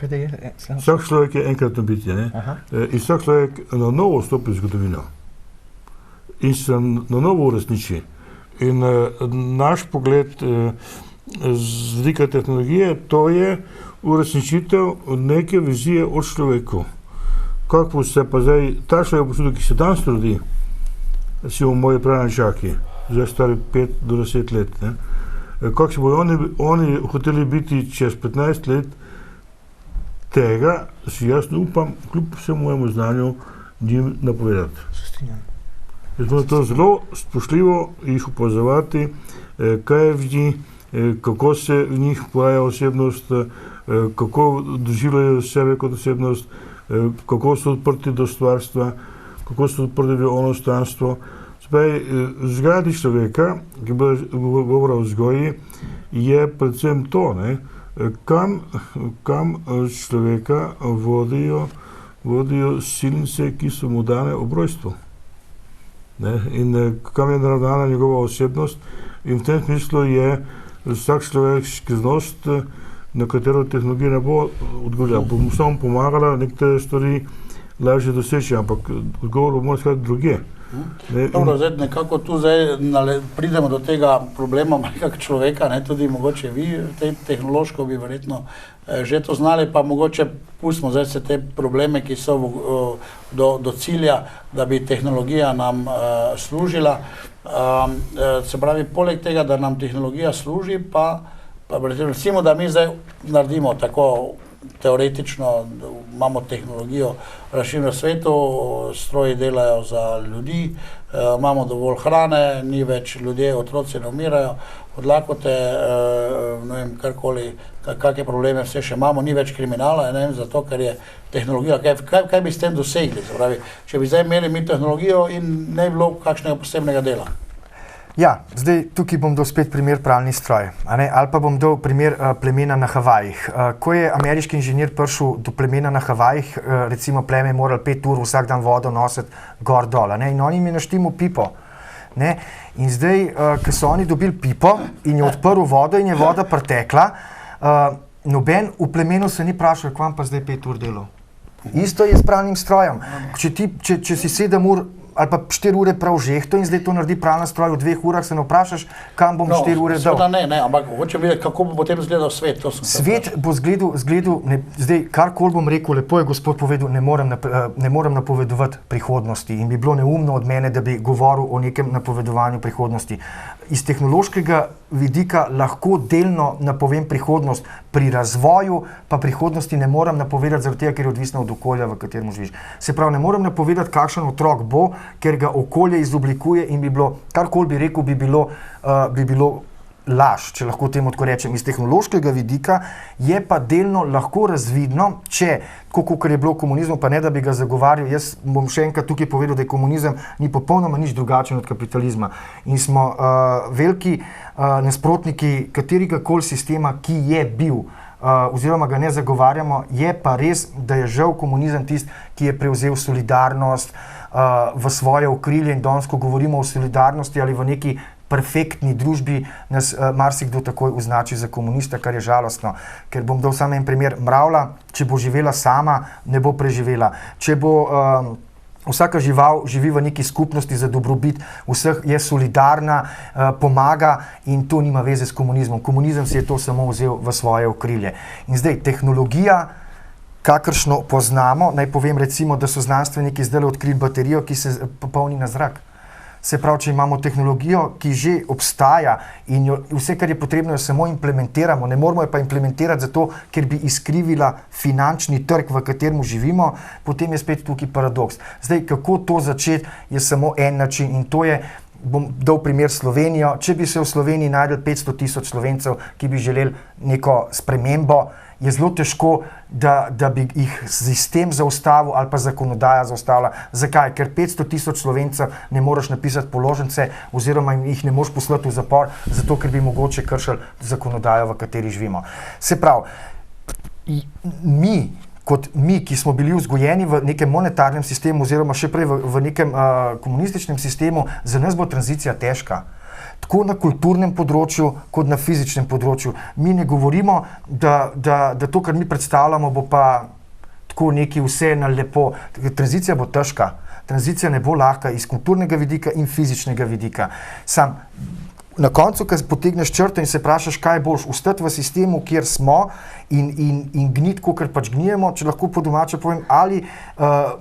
Vsak človek je enkratno bitje, in vsak človek na novo vstopi v zgodovino in se na novo uresniči. In naš pogled z vidika tehnologije, to je uresničitev neke vizije o človeku. Kako se pa zdaj ta človek posudil, ki se danes rodi, recimo moji pranečaki, zdaj stari 5 do 10 let, kako se bodo oni hoteli biti čez 15 let, tega si jaz ne upam, kljub vsemu mojemu znanju, njim napovedati. Jaz moram to zelo spoštljivo jih opazovati, kaj je v njih, kako se v njih poraja osebnost, kako doživljajo sebe kot osebnost, kako so odprti do stvarstva, kako so odprti do onostranstvo. Spaj, vzgajati človeka, ki bo govora o vzgoji, je predvsem to, kam človeka vodijo silnice, ki so mu dane ob rojstvu. In kam je naravnana njegova osebnost, in v tem smislu je vsak človek skrivnost, na katero tehnologija ne bo odgovorila. Bo mu samo pomagala nekatere stvari lažje doseči, ampak odgovor bo mora skrat druge. Dobro, zdaj nekako tu pridemo do tega problema malega človeka, tudi mogoče vi, tehnološko bi verjetno že to znali, pa mogoče pustimo zdaj se te probleme, ki so do cilja, da bi tehnologija nam služila. Se pravi, poleg tega, da nam tehnologija služi, pa recimo, da mi zdaj naredimo tako teoretično, imamo tehnologijo razširjeno v svetu, stroji delajo za ljudi, imamo dovolj hrane, ni več ljudje, otroci ne umirajo od lakote, ne vem, karkoli, kakšne probleme vse še imamo, ni več kriminala, ne vem, zato, ker je tehnologija, kaj bi s tem dosegli? Pravi, če bi zdaj imeli mi tehnologijo in ne bi bilo kakšnega posebnega dela. Ja, zdaj tukaj bom dal spet primer pralni stroj, ali pa bom dal primer plemena na Havajih. Ko je ameriški inženir prišel do plemena na Havajih, recimo pleme je moralo 5 ur vsak dan vodo nositi gor dol, in on jim je naštel pipo. In zdaj, ko so oni dobili pipo in je odprl vodo in je voda pretekla, noben v plemenu se ni vprašal, kvam pa zdaj 5 ur delal. Isto je s pralnim strojem. Če si 7 ur ali pa 4 ure prav žehto in zdaj to naredi pralna stroj v 2 urah, se ne vprašaš, kam bom 4 ure dal. Seveda ne, ampak hoče videti, kako bo potem izgledal svet. Svet bo izgledal, zdaj karkoli bom rekel, lepo je gospod povedal, ne morem napovedovati prihodnosti in bi bilo neumno od mene, da bi govoril o nekem napovedovanju prihodnosti. Iz tehnološkega vidika lahko delno napovem prihodnost, pri razvoju pa prihodnosti ne morem napovedati zaradi tega, ker je odvisno od okolja, v katerem živiš. Se pravi, ne morem napovedati, kakšen otrok bo, ker ga okolje izoblikuje in bi bilo, karkoli bi rekel, bi bilo laž, če lahko temu tako rečem. Iz tehnološkega vidika je pa delno lahko razvidno, če, kot je bilo v komunizmu, pa ne da bi ga zagovarjal, jaz bom še enkrat tukaj povedal, da je komunizem ni popolnoma nič drugačen od kapitalizma. In smo veliki nasprotniki katerigakoli sistema, ki je bil, oziroma ga ne zagovarjamo, je pa res, da je žal komunizem tisti, ki je prevzel solidarnost v svoje okrilje in danes, ko govorimo o solidarnosti ali v neki perfektni družbi, nas marsikdo takoj označi za komunista, kar je žalostno. Ker bom dal samo en primer. Mravlja, če bo živela sama, ne bo preživela. Če bo vsaka žival živi v neki skupnosti za dobrobit vseh, je solidarna, pomaga in to nima veze s komunizmom. Komunizem si je to samo vzel v svoje okrilje. In zdaj, tehnologija, kakršno poznamo, naj povem recimo, da so znanstveniki zdaj odkrili baterijo, ki se polni na zrak. Se pravi, če imamo tehnologijo, ki že obstaja in vse, kar je potrebno, jo samo implementiramo, ne moramo jo pa implementirati zato, ker bi izkrivila finančni trg, v katerem živimo, potem je spet tukaj paradoks. Zdaj, kako to začeti, je samo en način in to je, bom dal primer Slovenijo, če bi se v Sloveniji najdel 500 000 Slovencev, ki bi želeli neko spremembo, je zelo težko, da bi jih sistem zaustavil ali pa zakonodaja zaustavila. Zakaj? Ker 500 000 Slovencev ne moreš napisati položnice oziroma jih ne moreš poslati v zapor, zato ker bi mogoče kršili zakonodajo, v kateri živimo. Se pravi, mi, ki smo bili vzgojeni v nekem monetarnem sistemu oziroma še prej v nekem komunističnem sistemu, za nas bo tranzicija težka. Tako na kulturnem področju, kot na fizičnem področju. Mi ne govorimo, da to, kar mi predstavljamo, bo pa tako neki vse na lepo. Tranzicija bo težka. Tranzicija ne bo lahka iz kulturnega vidika in fizičnega vidika. Sam na koncu, ko potegneš črto in se vprašaš, kaj boš, ostati v sistemu, kjer smo in gniti, kakor pač gnijemo, če lahko po domače povem, ali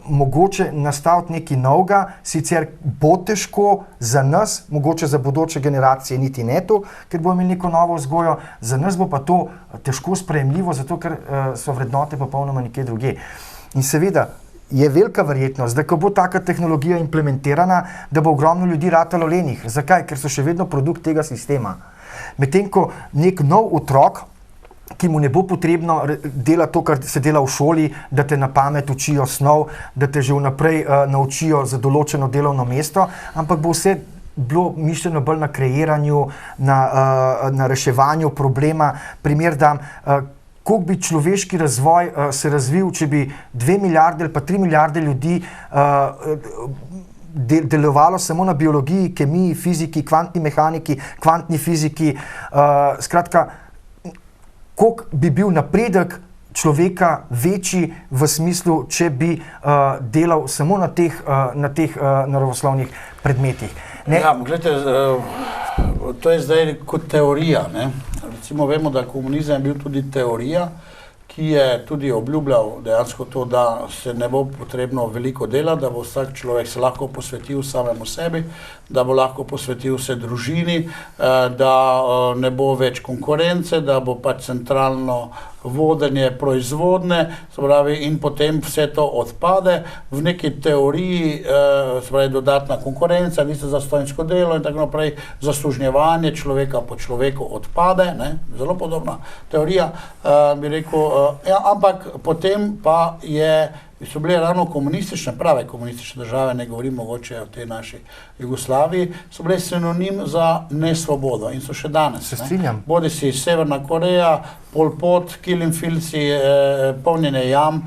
mogoče nastaviti nekaj novega, sicer bo težko za nas, mogoče za bodoče generacije niti ne to, ker bomo imeli neko novo vzgojo, za nas bo pa to težko sprejemljivo, zato ker so vrednote popolnoma nekje drugje. In seveda, je velika verjetnost, da ko bo taka tehnologija implementirana, da bo ogromno ljudi ratalo lenih. Zakaj? Ker so še vedno produkt tega sistema. Medtem ko nek nov otrok, ki mu ne bo potrebno delati to, kar se dela v šoli, da te na pamet učijo snov, da te že vnaprej naučijo za določeno delovno mesto, ampak bo vse bilo mišljeno bolj na kreiranju, na reševanju problema. Primer dam, koliko bi človeški razvoj se razvil, če bi 2 milijarde ali pa 3 milijarde ljudi delovalo samo na biologiji, kemiji, fiziki, kvantni mehaniki, kvantni fiziki. Skratka, koliko bi bil napredek človeka večji v smislu, če bi delal samo na teh naravoslovnih predmetih. Ja, gledajte, to je zdaj kot teorija, ne? Recimo vemo, da komunizem je bil tudi teorija, ki je tudi obljubljal dejansko to, da se ne bo potrebno veliko delati, da bo vsak človek se lahko posvetil samemu sebi, da bo lahko posvetil se družini, da ne bo več konkurence, da bo pač centralno vodenje proizvodne, se pravi, in potem vse to odpade v neki teoriji, se pravi, dodatna konkurenca, niso zastojnsko delo in tako naprej, zaslužnjevanje človeka po človeku odpade, ne? Zelo podobna teorija, bi rekel, ampak potem pa so bile ravno komunistične, prave komunistične države, ne govorim mogoče o tej naši Jugoslaviji, so bile sinonim za nesvobodo in so še danes. Se strinjam. Bodi si Severna Koreja, Pol Pot, Killing Fields, polnjenje jam,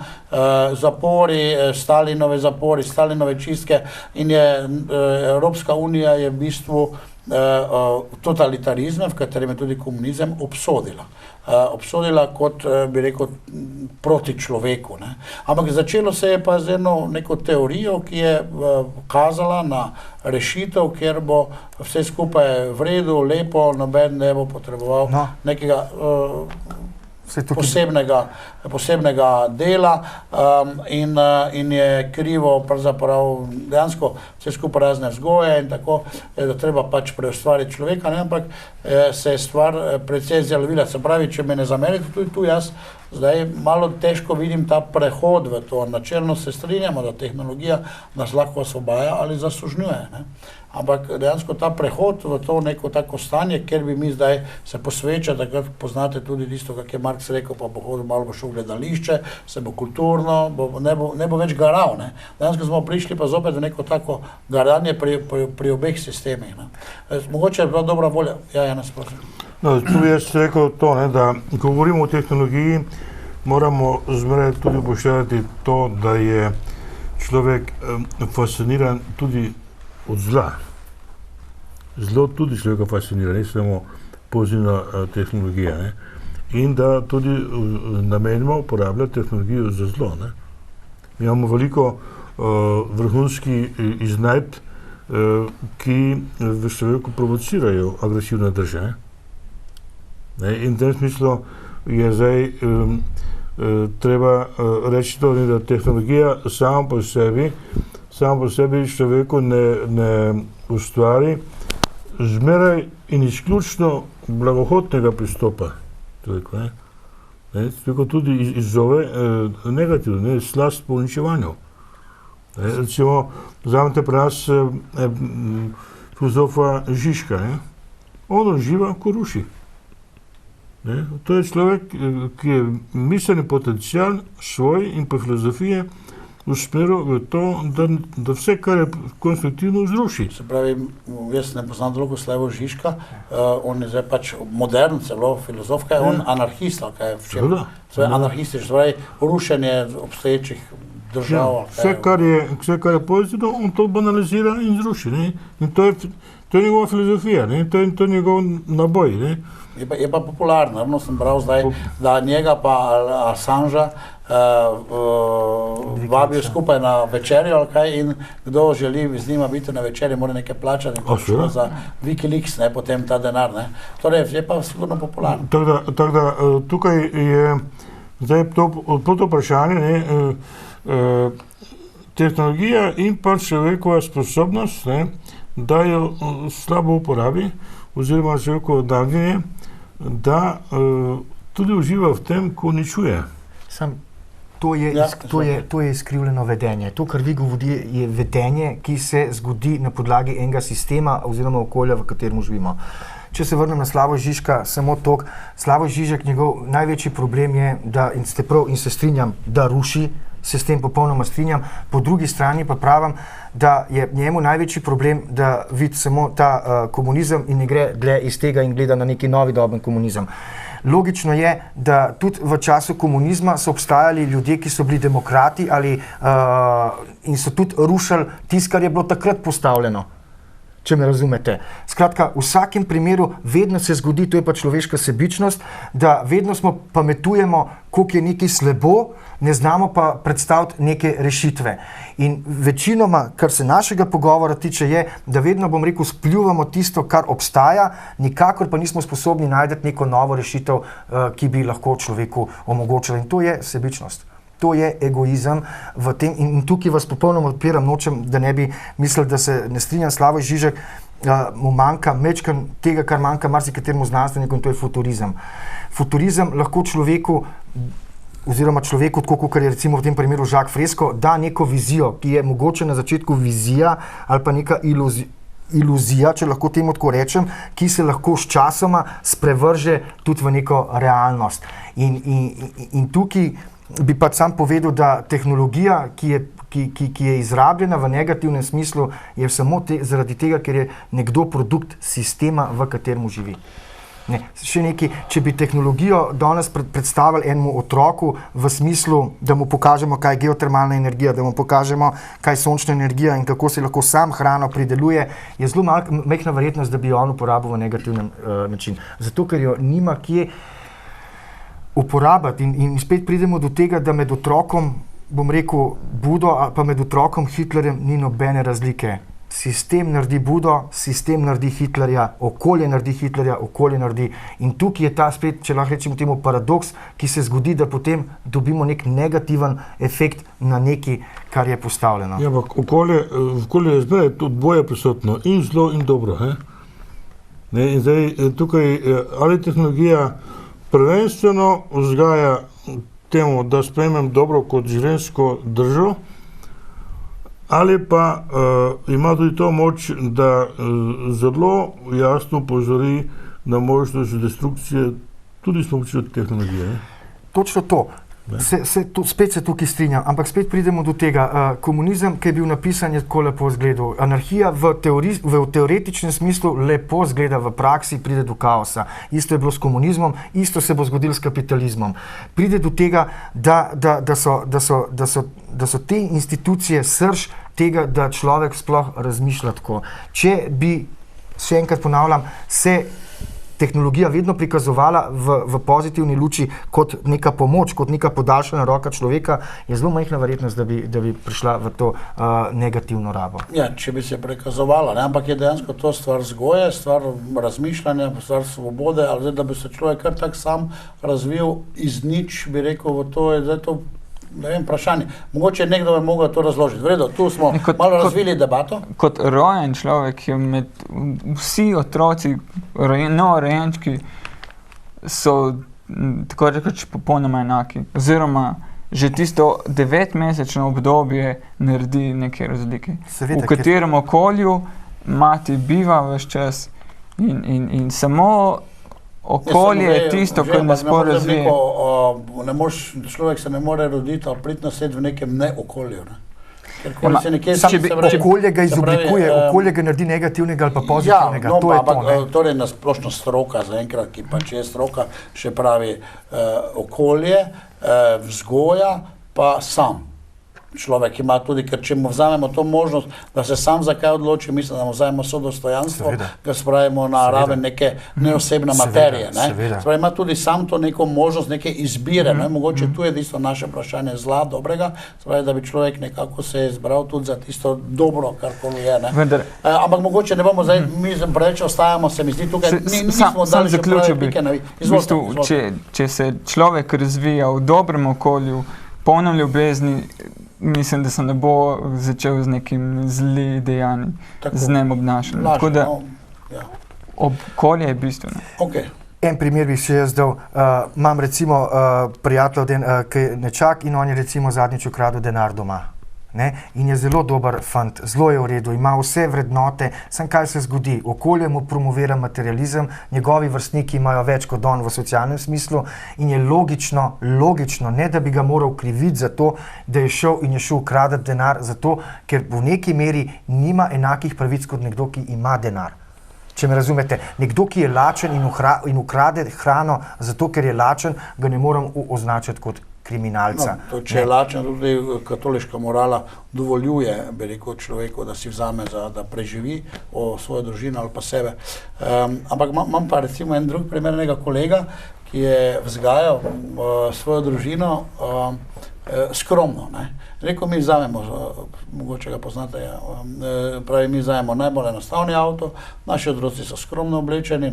zapori, Stalinove zapori, Stalinove čistke in Evropska unija je v bistvu totalitarizme, v katerem je tudi komunizem, obsodila kot, bi rekel, proti človeku. Ne? Ampak začelo se je pa z neko teorijo, ki je kazala na rešitev, kjer bo vse skupaj v redu, lepo, noben ne bo potreboval nekega posebnega dela in je krivo pravzaprav dejansko vse skupaj razne vzgoje in tako, da treba pač preustvariti človeka, ne, ampak se je stvar precej zjalovila. Se pravi, če me ne zamerite, tudi tu jaz zdaj malo težko vidim ta prehod v to. Načelno se strinjamo, da tehnologija nas lahko osvobaja ali zasužnjuje, ne. Ampak dejansko ta prehod v to neko tako stanje, kjer bi mi zdaj se posvečali, takrat poznate tudi tisto, kak je Marx rekel, pa bo hodil, malo bo šel v gledališče, se bo kulturno, ne bo več garal, ne. Dejansko smo prišli pa zopet v neko tako garanje pri obeh sistemih, ne. Mogoče je bila dobra volja. Ja, Janez, prosim. No, tu bi jaz rekel to, ne, da ko govorimo o tehnologiji, moramo zmeraj tudi upoštevati to, da je človek fasciniran tudi od zla. Zlo tudi človeka fascinira, ne samo pozitivna tehnologija, ne. In da tudi namenimo uporabljati tehnologijo za zlo, ne. Mi imamo veliko vrhunskih iznajdb, ki v človeku provocirajo agresivne drže, ne. In v tem smislu je zdaj treba reči to, da tehnologija sama po sebi človeku ne ustvari zmeraj in izključno blagohotnega pristopa. Človeku tudi izzove negativno, ne, slast po uničevanju. Recimo, vzamete pri nas filozofa Žižka, ne. On uživa, ko ruši. Ne? To je človek, ki je miselni potencial svoj in pa filozofije usmeril v to, da vse, kar je konstruktivno, zruši. Se pravi, jaz ne poznam dolgo Slavoj Žižka, on je zdaj pač modern, celo filozof, kaj je on anarhist, kaj je v čem? To je anarhistično, se pravi, rušenje obstoječih držav. Vse, kar je pozitivno, on to banalizira in zruši, ne? In to je njegova filozofija, ne? To je njegov naboj, ne? Je pa popularno, ravno sem bral zdaj, da njega pa Assangea vabijo skupaj na večerjo ali kaj, in kdo želi z njima biti na večerji, mora nekaj plačati, za Wikileaks, ne, potem ta denar, ne. Torej, je pa sigurno popularno. Tako da tukaj je zdaj to vprašanje, ne, tehnologija in pa človekova sposobnost, ne, da jo slabo uporabi, oziroma človekovo nagnjenje, da tudi uživa v tem, ko uničuje. To je izkrivljeno vedenje. To, kar vi govorite, je vedenje, ki se zgodi na podlagi enega sistema oziroma okolja, v katerem živimo. Če se vrnem na Slavoj Žižka, samo toliko. Slavoj Žižek, njegov največji problem je, in ste prav, in se strinjam, da ruši, se s tem popolnoma strinjam. Po drugi strani pa pravim, da je njemu največji problem, da vidi samo ta komunizem in ne gre dlje iz tega in gleda na neki novi doben komunizem. Logično je, da tudi v času komunizma so obstajali ljudje, ki so bili demokrati in so tudi rušili tisto, kar je bilo takrat postavljeno, če me razumete. Skratka, v vsakem primeru vedno se zgodi, to je pa človeška sebičnost, da vedno pametujemo, koliko je nekaj slabo, ne znamo pa predstaviti neke rešitve. In večinoma, kar se našega pogovora tiče, je, da vedno, bom rekel, spljuvamo tisto, kar obstaja, nikakor pa nismo sposobni najti neko novo rešitev, ki bi lahko človeku omogočila. In to je sebičnost. To je egoizem v tem, in tukaj vas popolnoma odpiram, nočem, da ne bi mislili, da se ne strinjam. Slavoj Žižek, mu manjka mečkan tega, kar manjka marsikateremu znanstveniku, in to je futurizem. Futurizem lahko človeku, tako kot je recimo v tem primeru Jacques Fresco, da neko vizijo, ki je mogoče na začetku vizija ali pa neka iluzija, če lahko temu tako rečem, ki se lahko s časoma sprevrže tudi v neko realnost. In tukaj bi pa sam povedal, da tehnologija, ki je izrabljena v negativnem smislu, je samo zaradi tega, ker je nekdo produkt sistema, v katerem živi. Ne, še nekaj, če bi tehnologijo danes predstavili enemu otroku v smislu, da mu pokažemo, kaj je geotermalna energija, da mu pokažemo, kaj je sončna energija in kako se lahko sam hrano prideluje, je zelo majhna verjetnost, da bi jo on uporabil v negativnem način. Zato, ker jo nima kje uporabiti in spet pridemo do tega, da med otrokom, bom rekel, Budo, pa med otrokom Hitlerjem ni nobene razlike. sistem naredi Budo, sistem naredi Hitlerja, okolje naredi Hitlerja, okolje naredi. In tukaj je ta spet, če lahko rečemo temu, paradoks, ki se zgodi, da potem dobimo nek negativen efekt na nekaj, kar je postavljeno. Ja, ampak okolje je zmeraj tudi dvoje prisotno, in zlo in dobro. Ne, in zdaj tukaj ali tehnologija prvenstveno vzgaja temu, da sprejmem dobro kot življenjsko držo, ali pa ima tudi to moč, da zelo jasno pozori na možnost destrukcije tudi s pomočjo tehnologije. Ne? Točno to. Spet se tukaj strinjam, ampak spet pridemo do tega. Komunizem, ki je bil napisan, je tako lepo izgledal. Anarhija v teoretičnem smislu lepo izgleda, v praksi pride do kaosa. Isto je bilo s komunizmom, isto se bo zgodilo s kapitalizmom. Pride do tega, da so te institucije srž tega, da človek sploh razmišlja tako. Če bi, še enkrat ponavljam, se tehnologija vedno prikazovala v pozitivni luči kot neka pomoč, kot neka podaljšana roka človeka, je zelo majhna verjetnost, da bi prišla v to negativno rabo. Ja, če bi se prikazovala, ne? Ampak je dejansko to stvar vzgoje, stvar razmišljanja, stvar svobode, ali zdaj, da bi se človek kar tak sam razvil iz nič, bi rekel, v to je zdaj to, ne vem, vprašanje. Mogoče nekdo bi mogel to razložiti. V redu, tu smo malo razvili debato. Kot rojen človek je vsi otroci, novorojenčki so tako rekoč popolnoma enaki. Oziroma, že tisto 9-mesečno obdobje naredi neke razlike. Seveda, v katerem okolju mati biva ves čas in samo okolje je tisto, kar nas porazvije. Človek se ne more roditi ali priti na svet v nekem neokolju. Ne? Okolje ga izoblikuje, okolje ga naredi negativnega ali pa pozitivnega. Ja, no, to je to. Torej na splošno stroka zaenkrat, ki pač je stroka, še pravi okolje, vzgoja, pa sam. Človek ima tudi, ker če mu vzamemo to možnost, da se sam za kaj odloči, mislim, da mu vzamemo vso dostojanstvo, ga spravimo na raven neke neosebne materije. Spravi, ima tudi sam to neko možnost, neke izbire. Mogoče tu je tisto naše vprašanje zla, dobrega, spravi, da bi človek nekako se izbral tudi za tisto dobro, karkoli je. Ampak mogoče ne bomo zdaj, mi preveč ostajamo, se mi zdi tukaj, nismo dali še prave pike na Če se človek razvija v dobrem okolju, polno ljubezni, mislim, da se ne bo začel z nekim zli dejanji, z nem obnašanjem. Tako da okolje je bistveno. Okay. En primer bi še jaz dal. Imam recimo prijatelj, ki je nečak in on je recimo zadnjič ukradel denar doma. Ne? In je zelo dober fant, zelo je v redu, ima vse vrednote, samo kaj se zgodi, okolje mu promovira materializem, njegovi vrstniki imajo več kot on v socialnem smislu in je logično, ne da bi ga moral kriviti za to, da je šel ukradati denar, zato ker v neki meri nima enakih pravic kot nekdo, ki ima denar. Če me razumete, nekdo, ki je lačen in ukrade hrano zato, ker je lačen, ga ne moram označiti kot kriminalca. No, če je lačen, tudi katoliška morala dovoljuje, bi rekel, človeku, da si vzame, da preživi svojo družino ali pa sebe. Ampak imam pa recimo en drug primer enega kolega, ki je vzgajal svojo družino skromno. Rekel, mi vzamemo, mogoče ga poznate, pravi, mi vzamemo najbolj enostavni avto, naši otroci so skromno oblečeni,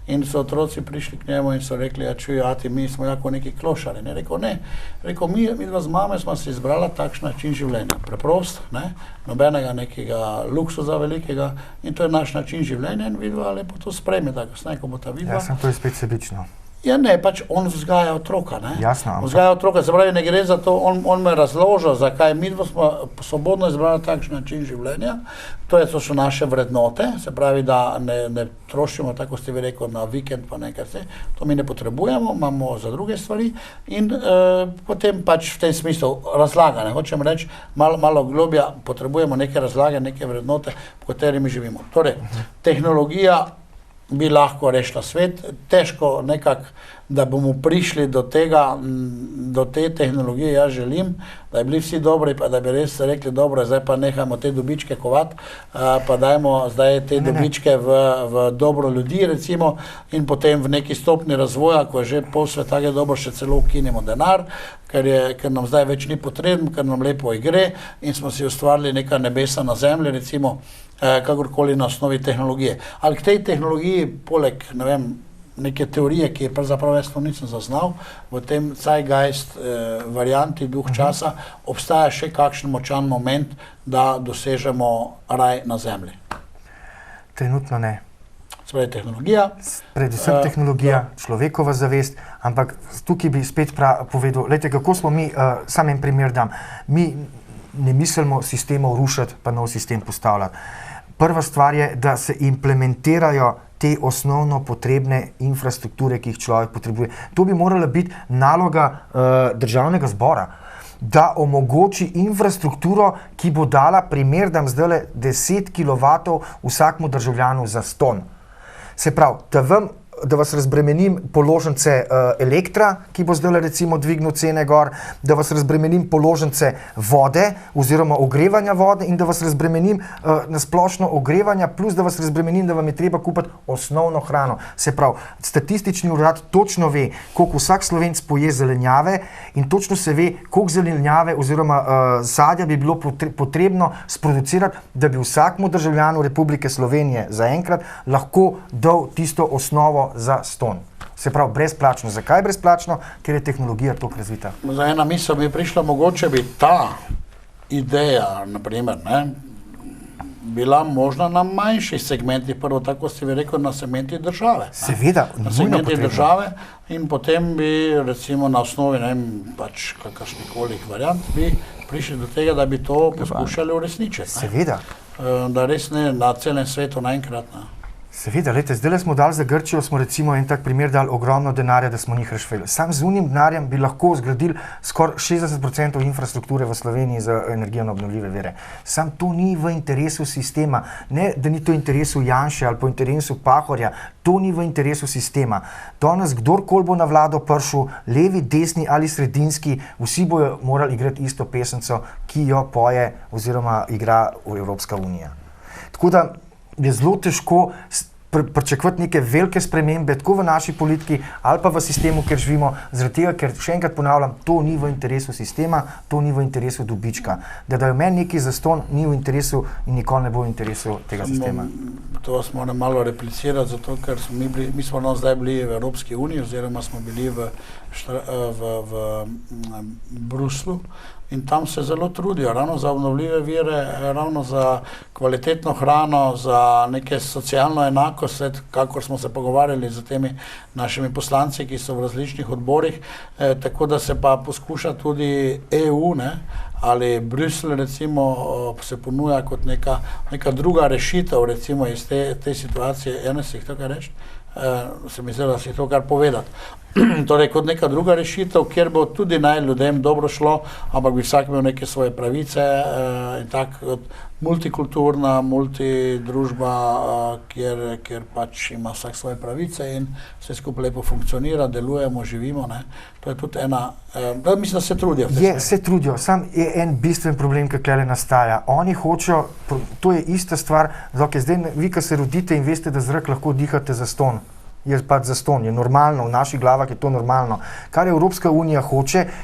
in so otroci prišli k njemu in so rekli, čuj, ati, mi smo jako neki klošari. Rekel, ne. Rekel, mi dva z mame smo si izbrala takšen način življenja. Preprost, nobenega nekega luksuza velikega in to je naš način življenja in vidva lepo to sprejme, da kasneje, ko bo ta vidva. Ja, sem to je spet sebično. Ja, ne, pač on vzgaja otroka, Jasno. Vzgaja otroka, se pravi, ne gre za to, on me razložil, zakaj mi smo svobodno izbrali takšen način življenja, to so naše vrednote, se pravi, da ne trošimo, tako ste vi rekel, na vikend pa nekaj se, to mi ne potrebujemo, imamo za druge stvari in potem pač v tem smislu razlagane, hočem reči, malo globja, potrebujemo neke razlage, neke vrednote, v kateri mi živimo. Torej, tehnologija bi lahko rešila svet, težko nekako da bomo prišli do tega, do te tehnologije. Jaz želim, da bi bili vsi dobri, pa da bi res rekli, dobro, zdaj pa nehajmo te dobičke kovati, pa dajmo zdaj te dobičke v dobro ljudi, recimo, in potem v neki stopni razvoja, ko je že pol sveta je dobro, še celo ukinemo denar, ker nam zdaj več ni potreben, ker nam lepo igre in smo si ustvarili neka nebesa na zemlji, recimo, kakorkoli na osnovi tehnologije. Ali k tej tehnologiji, poleg, ne vem, neke teorije, ki je pravzaprav jaz to nisem zaznal, v tem Zeitgeist varianti duh časa, obstaja še kakšen močan moment, da dosežemo raj na zemlji? Trenutno ne. Spravi tehnologija. Predvsem tehnologija, človekova zavest, ampak tukaj bi spet povedal, lejte, kako smo mi, sam en primer dam, mi ne mislimo sistemov rušiti, pa nov sistem postavljati. Prva stvar je, da se implementirajo te osnovno potrebne infrastrukture, ki jih človek potrebuje. To bi morala biti naloga državnega zbora, da omogoči infrastrukturo, ki bo dala primer, da zdajle 10 kW vsakmu državljanu za ston. Se pravi, da vas razbremenim položnice elektra, ki bo zdaj recimo dvignil cene gor, da vas razbremenim položnice vode oziroma ogrevanja vode in da vas razbremenim na splošno ogrevanja, plus da vas razbremenim, da vam je treba kupiti osnovno hrano. Se pravi, statistični urad točno ve, koliko vsak Slovenc poje zelenjave in točno se ve, koliko zelenjave oziroma sadja bi bilo potrebno sproducirati, da bi vsakmu državljanu Republike Slovenije zaenkrat lahko dal tisto osnovo za ston. Se pravi, brezplačno. Zakaj brezplačno? Ker je tehnologija toliko razvita. Za ena misel mi je prišla, mogoče bi ta ideja, naprimer, bila možna na manjših segmentih, prvo tako si bi rekel, na segmentih države. Seveda, na segmentih države in potem bi recimo na osnovi, ne vem, pač kakršnikoli variant, bi prišli do tega, da bi to poskušali uresničiti. Seveda. Da res ne na celem svetu naenkrat. Seveda, lejte, zdaj smo dali za Grčijo, smo recimo en tak primer dali ogromno denarja, da smo njih rešili. Sam z unim denarjem bi lahko zgradili skoraj 60% infrastrukture v Sloveniji za energijo na obnovljive vire. Sam to ni v interesu sistema, ne da ni to v interesu Janše ali po interesu Pahorja, to ni v interesu sistema. Danes kdorkoli bo na vlado prišel, levi, desni ali sredinski, vsi bojo morali igrati isto pesemco, ki jo poje oziroma igra Evropska unija. Tako da je zelo težko pričakovati neke velike spremembe, tako v naši politiki ali pa v sistemu, kjer živimo, zaradi tega, ker še enkrat ponavljam, to ni v interesu sistema, to ni v interesu dobička. Da dajo meni nekaj zastonj, ni v interesu in nikoli ne bo v interesu tega sistema. To vas moram malo replicirati, zato ker mi smo zdaj bili v Evropski uniji, oziroma smo bili v Bruslu in tam se zelo trudijo, ravno za obnovljive vire, ravno za kvalitetno hrano, za neke socialno enakost, kakor smo se pogovarjali z temi našimi poslanci, ki so v različnih odborih, tako da se pa poskuša tudi EU, ali Bruselj recimo se ponuja kot neka druga rešitev recimo iz te situacije. Ene si jih to kaj reči? Se mi zdi, da si to kar povedati. Torej, kot neka druga rešitev, kjer bo tudi naj ljudem dobro šlo, ampak bi vsak imel neke svoje pravice in tako multikulturna, multidružba, kjer pač ima vsak svoje pravice in vse skupaj lepo funkcionira, delujemo, živimo. To je tudi ena, mislim, da se trudijo. Se trudijo, sam je en bistven problem, ki tukaj nastaja. Oni hočejo, to je ista stvar, zdaj vi, ki se rodite in veste, da zrak lahko dihate zastonj. Je pač zastonj, je normalno, v naših glavah je to normalno. Kar Evropska unija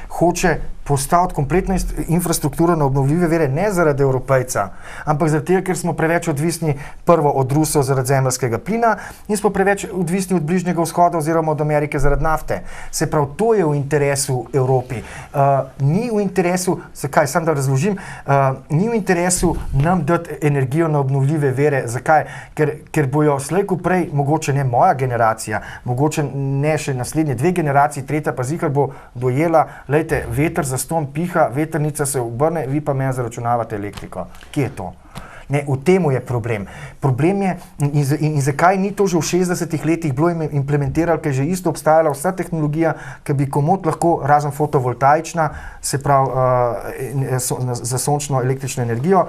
hoče postaviti kompletno infrastrukturo na obnovljive vire, ne zaradi Evropejca, ampak zaradi tega, ker smo preveč odvisni prvo od Rusov zaradi zemeljskega plina in smo preveč odvisni od Bližnjega vzhoda oziroma od Amerike zaradi nafte. Se pravi, to je v interesu Evropi. Ni v interesu, zakaj, sam da razložim, ni v interesu nam dati energijo na obnovljive vire. Zakaj? Ker bojo slejko prej, mogoče ne moja generacija, mogoče ne še naslednje 2 generacije, tretja pa zihar bo dojela, lejte, veter zastonj piha, vetrnica se obrne, vi pa meni zaračunavate elektriko. Kje je to? Ne, v temu je problem. Problem je, in zakaj ni to že v 60 letih bilo implementiralo, ker je že isto obstajala vsa tehnologija, ki bi komot lahko, razen fotovoltaična, se pravi za sončno električno energijo,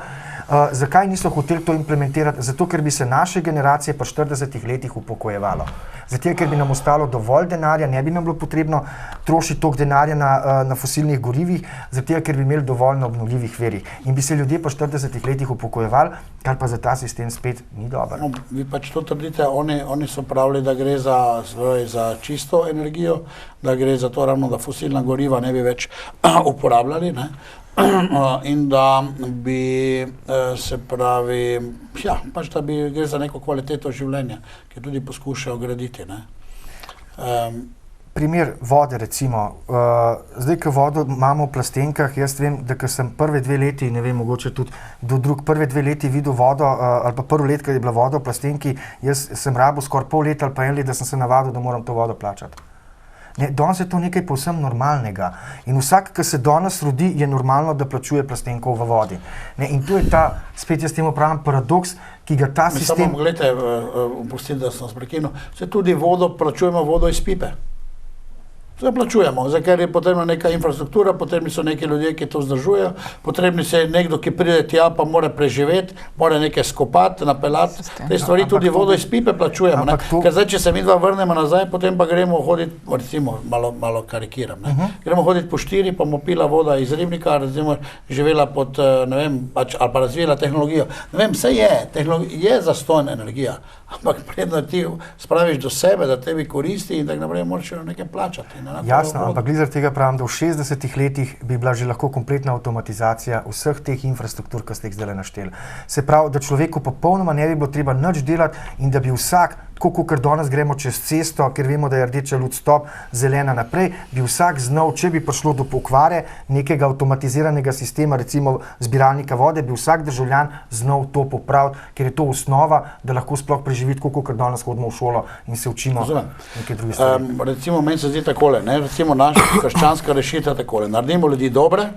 Zakaj niso hoteli to implementirati? Zato, ker bi se naše generacije po 40 letih upokojevalo. Zato, ker bi nam ostalo dovolj denarja, ne bi nam bilo potrebno trošiti toliko denarja na fosilnih gorivih, zato, ker bi imeli dovolj na obnovljivih verih. In bi se ljudje po 40 letih upokojevali, kar pa za ta sistem spet ni dobro. No, vi pač to trdite, oni so pravili, da gre za čisto energijo, da gre za to ravno, da fosilna goriva ne bi več uporabljali, ne? In da bi se pravi, ja, pač da bi gre za neko kvaliteto življenja, ki tudi poskušajo graditi, ne? Primer vode recimo, zdaj, ko vodo imamo v plastenkah, jaz vem, da ko sem prve 2 leti, ne vem, mogoče tudi prve 2 leti videl vodo, ali pa prvo let, ko je bila voda v plastenki, jaz sem rabil skoraj pol leta ali pa 1 let, da sem se navadil, da moram to vodo plačati. Danes je to nekaj povsem normalnega in vsak, ki se danes rodi, je normalno, da plačuje plastenkov v vodi. In to je ta, spet jaz temu pravim, paradoks, ki ga ta sistem... Samo, gledajte, upustite, da sem sprekinil, se tudi vodo, plačujemo vodo iz pipe. Vse plačujemo, ker je potrebna neka infrastruktura, potrebni so neki ljudje, ki to vzdržujejo, potrebni se nekdo, ki pride tja, pa mora preživeti, mora nekaj skopati, napeljati, te stvari tudi vodo iz pipe plačujemo, ker zdaj, če se mi dva vrnemo nazaj, potem pa gremo hoditi, recimo, malo karikiram, gremo hoditi po 4, pa bomo pila voda iz ribnika, recimo, živela pod, ne vem, ali pa razvijela tehnologijo, ne vem, vse je zastonj energija, ampak predno ti spraviš do sebe, da tebi koristi in tako naprej moraš nekaj plačati. Jasno, ampak zaradi tega pravim, da v 60 letih bi bila že lahko kompletna avtomatizacija vseh teh infrastruktur, ki ste jih zdaj našteli. Se pravi, da človeku popolnoma ne bi bilo treba nič delati in da bi vsak, tako kot danes gremo čez cesto, ker vemo, da je rdeča luč stop, zelena naprej, bi vsak znal, če bi prišlo do pokvare nekega avtomatiziranega sistema, recimo zbiralnika vode, bi vsak državljan znal to popraviti, ker je to osnova, da lahko sploh preživiti, tako kot danes hodimo v šolo in se učimo neke druge stvari. Recimo, meni se zdi takole, recimo naša krščanska rešitev takole, naredimo ljudi dobre,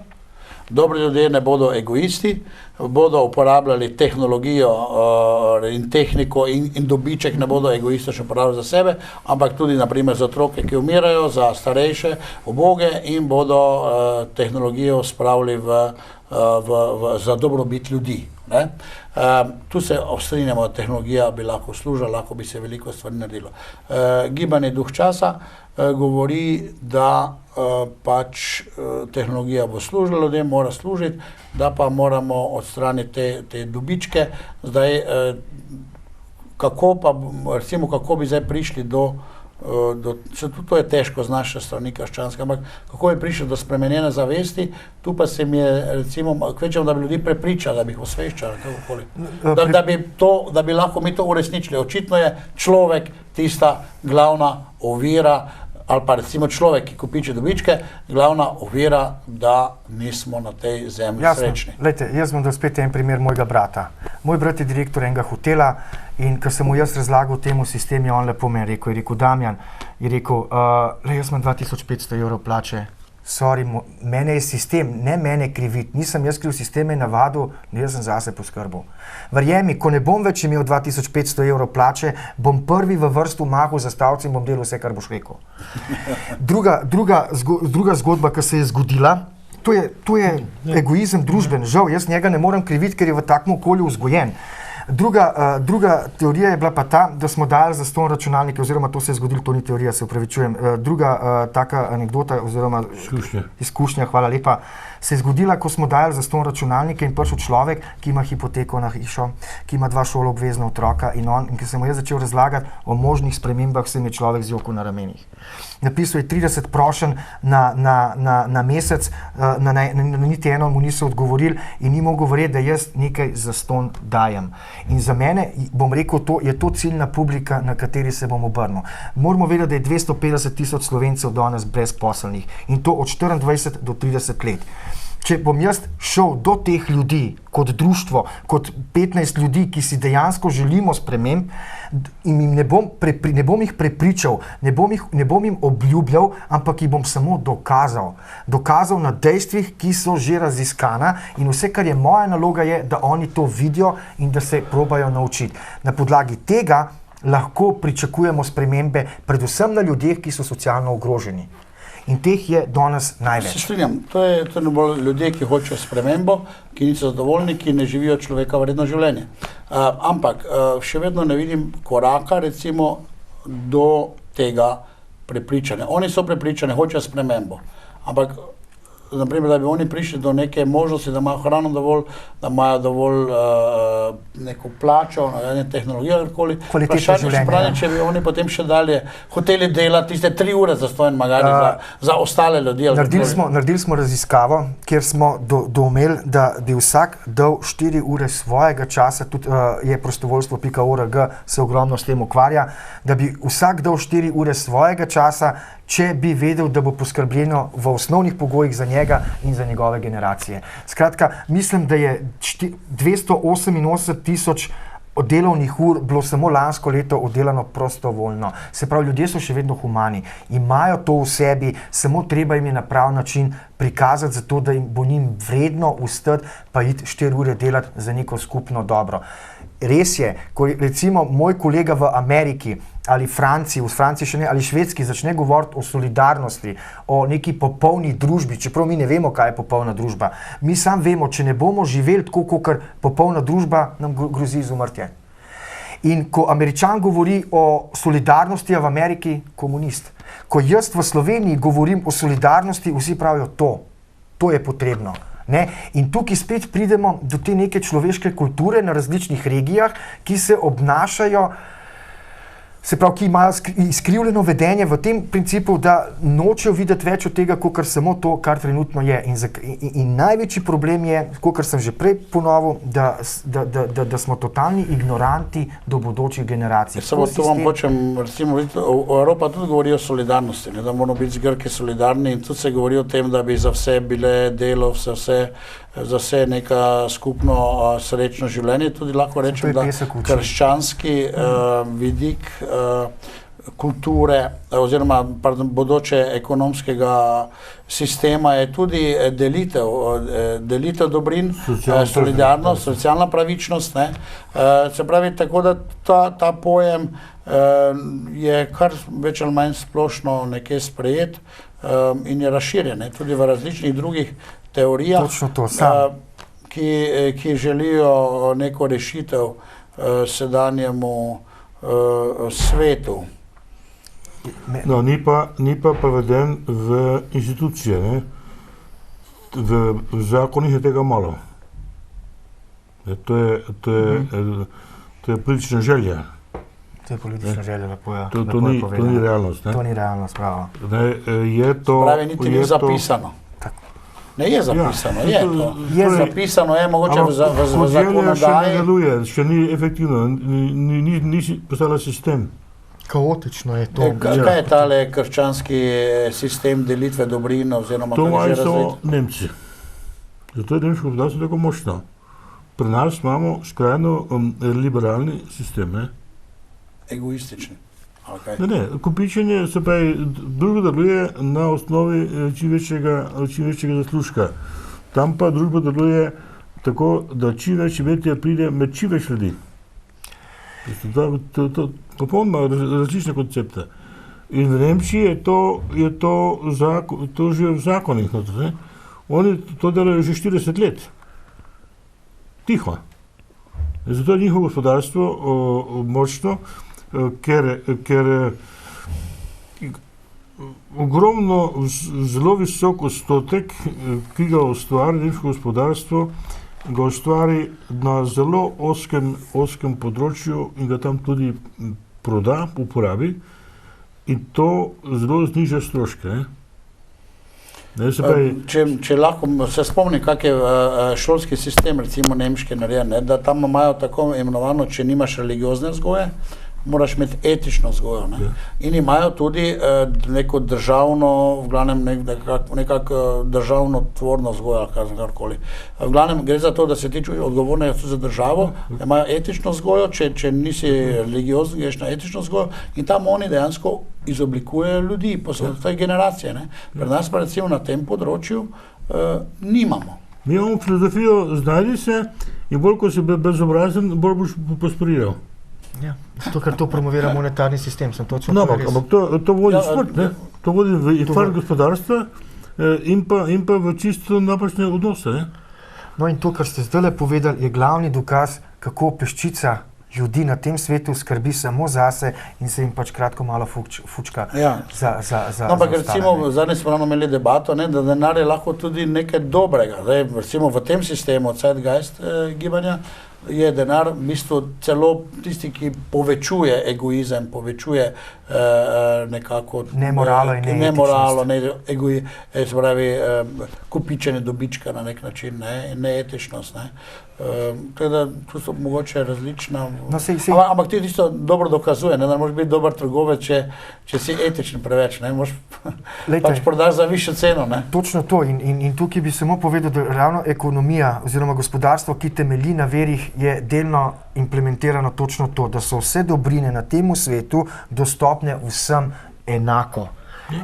dobri ljudje ne bodo egoisti, bodo uporabljali tehnologijo in tehniko in dobiček ne bodo egoistično uporabljali za sebe, ampak tudi naprimer za otroke, ki umirajo, za starejše, uboge in bodo tehnologijo spravili za dobrobit ljudi. Tu se strinjamo, da tehnologija bi lahko služila, lahko bi se veliko stvari naredilo. Gibanje Duh časa govori, da pač tehnologija bo služila ljudem, mora služiti, da pa moramo odstraniti te dobičke. Zdaj, kako bi zdaj prišli to je težko z naše strani krščanske, ampak kako bi prišli do spremenjene zavesti, tu pa se mi je, recimo, kvečemo, da bi ljudi prepričali, da bi jih osveščali, da bi lahko mi to uresničili. Očitno je človek tista glavna ovira, ali pa recimo človek, ki kopiči dobičke, glavna ovira, da nismo na tej zemlji srečni. Lejte, jaz bom dal spet en primer mojega brata. Moj brat je direktor enega hotela in ko sem mu jaz razlagal temu sistemu, je on lepo meni rekel, je rekel, Damjan, je rekel, jaz imam 2500 evrov plače, sorry, mene je sistem, ne mene kriviti, nisem jaz kriv, sistem je navadil, jaz sem zase poskrbel. Verjemi, ko ne bom več imel 2500 evrov plače, bom prvi v vrstu mahal za stavci in bom delal vse, kar boš rekel. Druga zgodba, ki se je zgodila, to je egoizem družben, žal, jaz njega ne morem kriviti, ker je v takem okolju vzgojen. Druga teorija je bila pa ta, da smo dali zastonj računalnike, oziroma to se je zgodilo, to ni teorija, se upravičujem. Druga taka anekdota, oziroma izkušnja, hvala lepa, se je zgodila, ko smo dali zastonj računalnike in prišel človek, ki ima hipoteko na hišo, ki ima 2 šoloobvezna otroka in ki sem mu jaz začel razlagati o možnih spremembah, se mi je človek zjokal na ramenih. Napisal je 30 prošenj na mesec, niti eno mu niso odgovorili in ni mogel verjeti, da jaz nekaj zastonj dajem. In za mene, bom rekel, je to ciljna publika, na kateri se bom obrnil. Moramo vedeti, da je 250 000 Slovencev danes brezposelnih in to od 24 do 30 let. Če bom jaz šel do teh ljudi kot društvo, kot 15 ljudi, ki si dejansko želimo sprememb in ne bom jih prepričal, ne bom jim obljubljal, ampak jih bom samo dokazal. Dokazal na dejstvih, ki so že raziskana in vse, kar je moja naloga, je, da oni to vidijo in da se probajo naučiti. Na podlagi tega lahko pričakujemo spremembe, predvsem na ljudeh, ki so socialno ogroženi. In teh je danes Se največ. strinjam, to je bolj ljudje, ki hočejo spremembo, ki niso zadovoljni, ki ne živijo človeka vredno življenje. Ampak še vedno ne vidim koraka recimo do tega prepričanja. Oni so prepričani, hočejo spremembo, ampak naprimer, da bi oni prišli do neke možnosti, da imajo hrano dovolj, da imajo dovolj neko plačo, tehnologijo, karkoli. Življenja. Če bi oni potem še dalje hoteli delati tiste 3 ure zastojen magari za ostale ljudi. Naredili smo raziskavo, kjer smo doumeli, da bi vsak dal 4 ure svojega časa, tudi je prostovoljstvo.org se ogromno s tem ukvarja, da bi vsak dal 4 ure svojega časa, če bi vedel, da bo poskrbljeno v osnovnih pogojih za njega in za njegove generacije. Skratka, mislim, da je 288 tisoč delovnih ur bilo samo lansko leto oddelano prostovoljno. Se pravi, ljudje so še vedno humani, imajo to v sebi, samo treba jim je na prav način prikazati za to, da jim bo njim vredno vstati, pa iti 4 ure delati za neko skupno dobro. Res je, ko recimo moj kolega v Ameriki ali Franciji, v Franciji še ne, ali Švedski začne govoriti o solidarnosti, o neki popolni družbi, čeprav mi ne vemo, kaj je popolna družba. Mi sam vemo, če ne bomo živeli tako, kot popolna družba, nam grozi izumrtje. In ko Američan govori o solidarnosti v Ameriki, komunist. Ko jaz v Sloveniji govorim o solidarnosti, vsi pravijo to je potrebno. Ne? In tukaj spet pridemo do te neke človeške kulture na različnih regijah, ki se obnašajo, se pravi, ki imajo izkrivljeno vedenje v tem principu, da nočejo videti več od tega, kot samo to, kar trenutno je. In največji problem je, kot sem že prej ponovil, da smo totalni ignoranti do bodočih generacij. Samo to vam hočem, recimo, Evropa tudi govori o solidarnosti, da moramo biti z Grki solidarni in tudi se govori o tem, da bi za vse bile delo, za vse neka skupno srečno življenje. Tudi lahko rečem, da krščanski vidik kulture oziroma bodoče ekonomskega sistema je tudi delitev dobrin, solidarnost, socialna pravičnost. Se pravi, tako da ta pojem je kar več ali manj splošno nekje sprejet in je razširjen tudi v različnih drugih teorijah, ki želijo neko rešitev sedanjemu svetu. No, ni pa preveden v institucije, ne? V zakonih je tega malo. To je politična želja. To je politična želja, lepo je. To ni realnost. To ni realnost, pravo. Pravi, niti ni zapisano. Ne je zapisano, je to. Je zapisano, je mogoče v zakonodaji. Še ne deluje, še ni efektivno, ni postala sistem. Kaotično je to. Kaj je tale krščanski sistem delitve dobrin oziroma to imajo samo Nemci. Zato je nemško gospodarstvo tako močno. Pri nas imamo skrajno liberalni sistem. Egoistični. Ne, kopičenje se pravi, družba deluje na osnovi čim večjega zaslužka. Tam pa družba deluje tako, da čim več imetja pride med čim več ljudi. To popolnoma različne koncepte. In v Nemčiji je to že v zakonih. Oni to delajo že 40 let. Tiho. Zato je njihovo gospodarstvo močno, ker ogromno, zelo visok odstotek, ki ga ustvari nemško gospodarstvo, ga ustvari na zelo ozkem področju in ga tam tudi proda, uporabi in to zelo zniža stroške. Če lahko se spomnim, kak je šolski sistem, recimo nemški narejen, da tam imajo tako imenovano, če nimaš religiozne vzgoje, moraš imeti etično vzgojo. In imajo tudi neko državno, v glavnem nekako državno tvorno vzgojo, karkoli. V glavnem gre za to, da se ti odgovorni za državo, da imajo etično vzgojo, če nisi religiozni, greš na etično vzgojo in tam oni dejansko izoblikujejo ljudi, te generacije. Pri nas pa recimo na tem področju nimamo. Mi imamo filozofijo, znajdi se in bolj, ko si bezobrazen, bolj boš prosperiral. Ja, zato, ker to promovira monetarni sistem, sem točno No, to res. ampak to vodi Ja, v smrt, ne? To vodi v infarkt gospodarstva in pa v čisto napačne odnose, ne? No in to, kar ste zdaj povedali, je glavni dokaz, kako peščica ljudi na tem svetu skrbi samo zase in se jim pač kratko malo fučka Ja. za No, ampak za recimo, ostale, ne. zadnjič smo ravno imeli debato, ne, da denar je lahko tudi nekaj dobrega. Zdaj, recimo v tem sistemu Zeitgeist gibanja je denar v bistvu celo tisti, ki povečuje egoizem, povečuje nekako Nemoralo in nemoralo, se pravi kupičenje dobička na nek način, neetičnost. Ne. Tako da tu so mogoče različna, No, sej- ampak ti tisto dobro dokazuje, ne, da moraš biti dober trgovec, če si etičen preveč, ne, moraš Glejte, pač prodaš za višjo ceno, ne. Točno to in tukaj bi samo povedal, da ravno ekonomija oziroma gospodarstvo, ki temelji na verih, je delno implementirano točno to, da so vse dobrine na tem svetu dostopne vsem enako.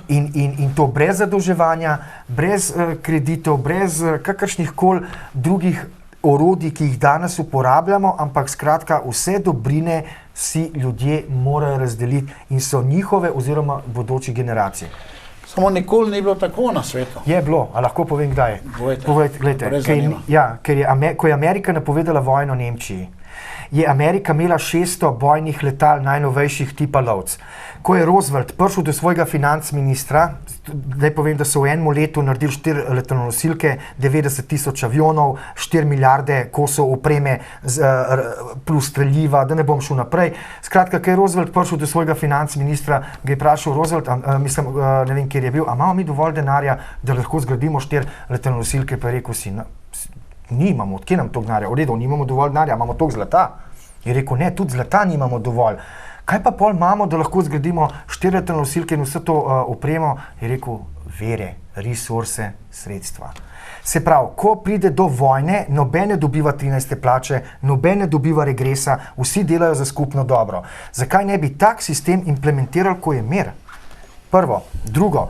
In to brez zadolževanja, brez kreditov, brez kakršnih koli drugih orodij, ki jih danes uporabljamo, ampak skratka vse dobrine si ljudje morajo razdeliti in so njihove oziroma bodoče generacije. Samo nikoli ni bilo tako na svetu. Je bilo, a lahko povem kdaj? Povejte. Glejte, Res zanima. ker je ko je Amerika napovedala vojno Nemčiji, je Amerika imela 600 bojnih letal najnovejših tipa lovc. Ko je Roosevelt prišel do svojega finančministra, zdaj povem, da so v enem letu naredili 4 letalonosilke, 90 tisoč avionov, 4 milijarde kosov opreme plus streljiva, da ne bom šel naprej. Skratka, ko je Roosevelt prišel do svojega finančministra, ga je vprašal Roosevelt, ne vem, kjer je bil, a imamo mi dovolj denarja, da lahko zgradimo 4 letalonosilke, pa je rekel si, nimamo, odkje nam to denarja? V redu, nimamo dovolj denarja, imamo toliko zlata. Je rekel, ne, tudi zlata nimamo dovolj. Kaj pa pol imamo, da lahko zgradimo 4 letalonosilke in vse to opremo? Je rekel, vere, resurse, sredstva. Se pravi, ko pride do vojne, noben ne dobiva 13. plače, noben ne dobiva regresa, vsi delajo za skupno dobro. Zakaj ne bi tak sistem implementirali, ko je mir? Prvo. Drugo.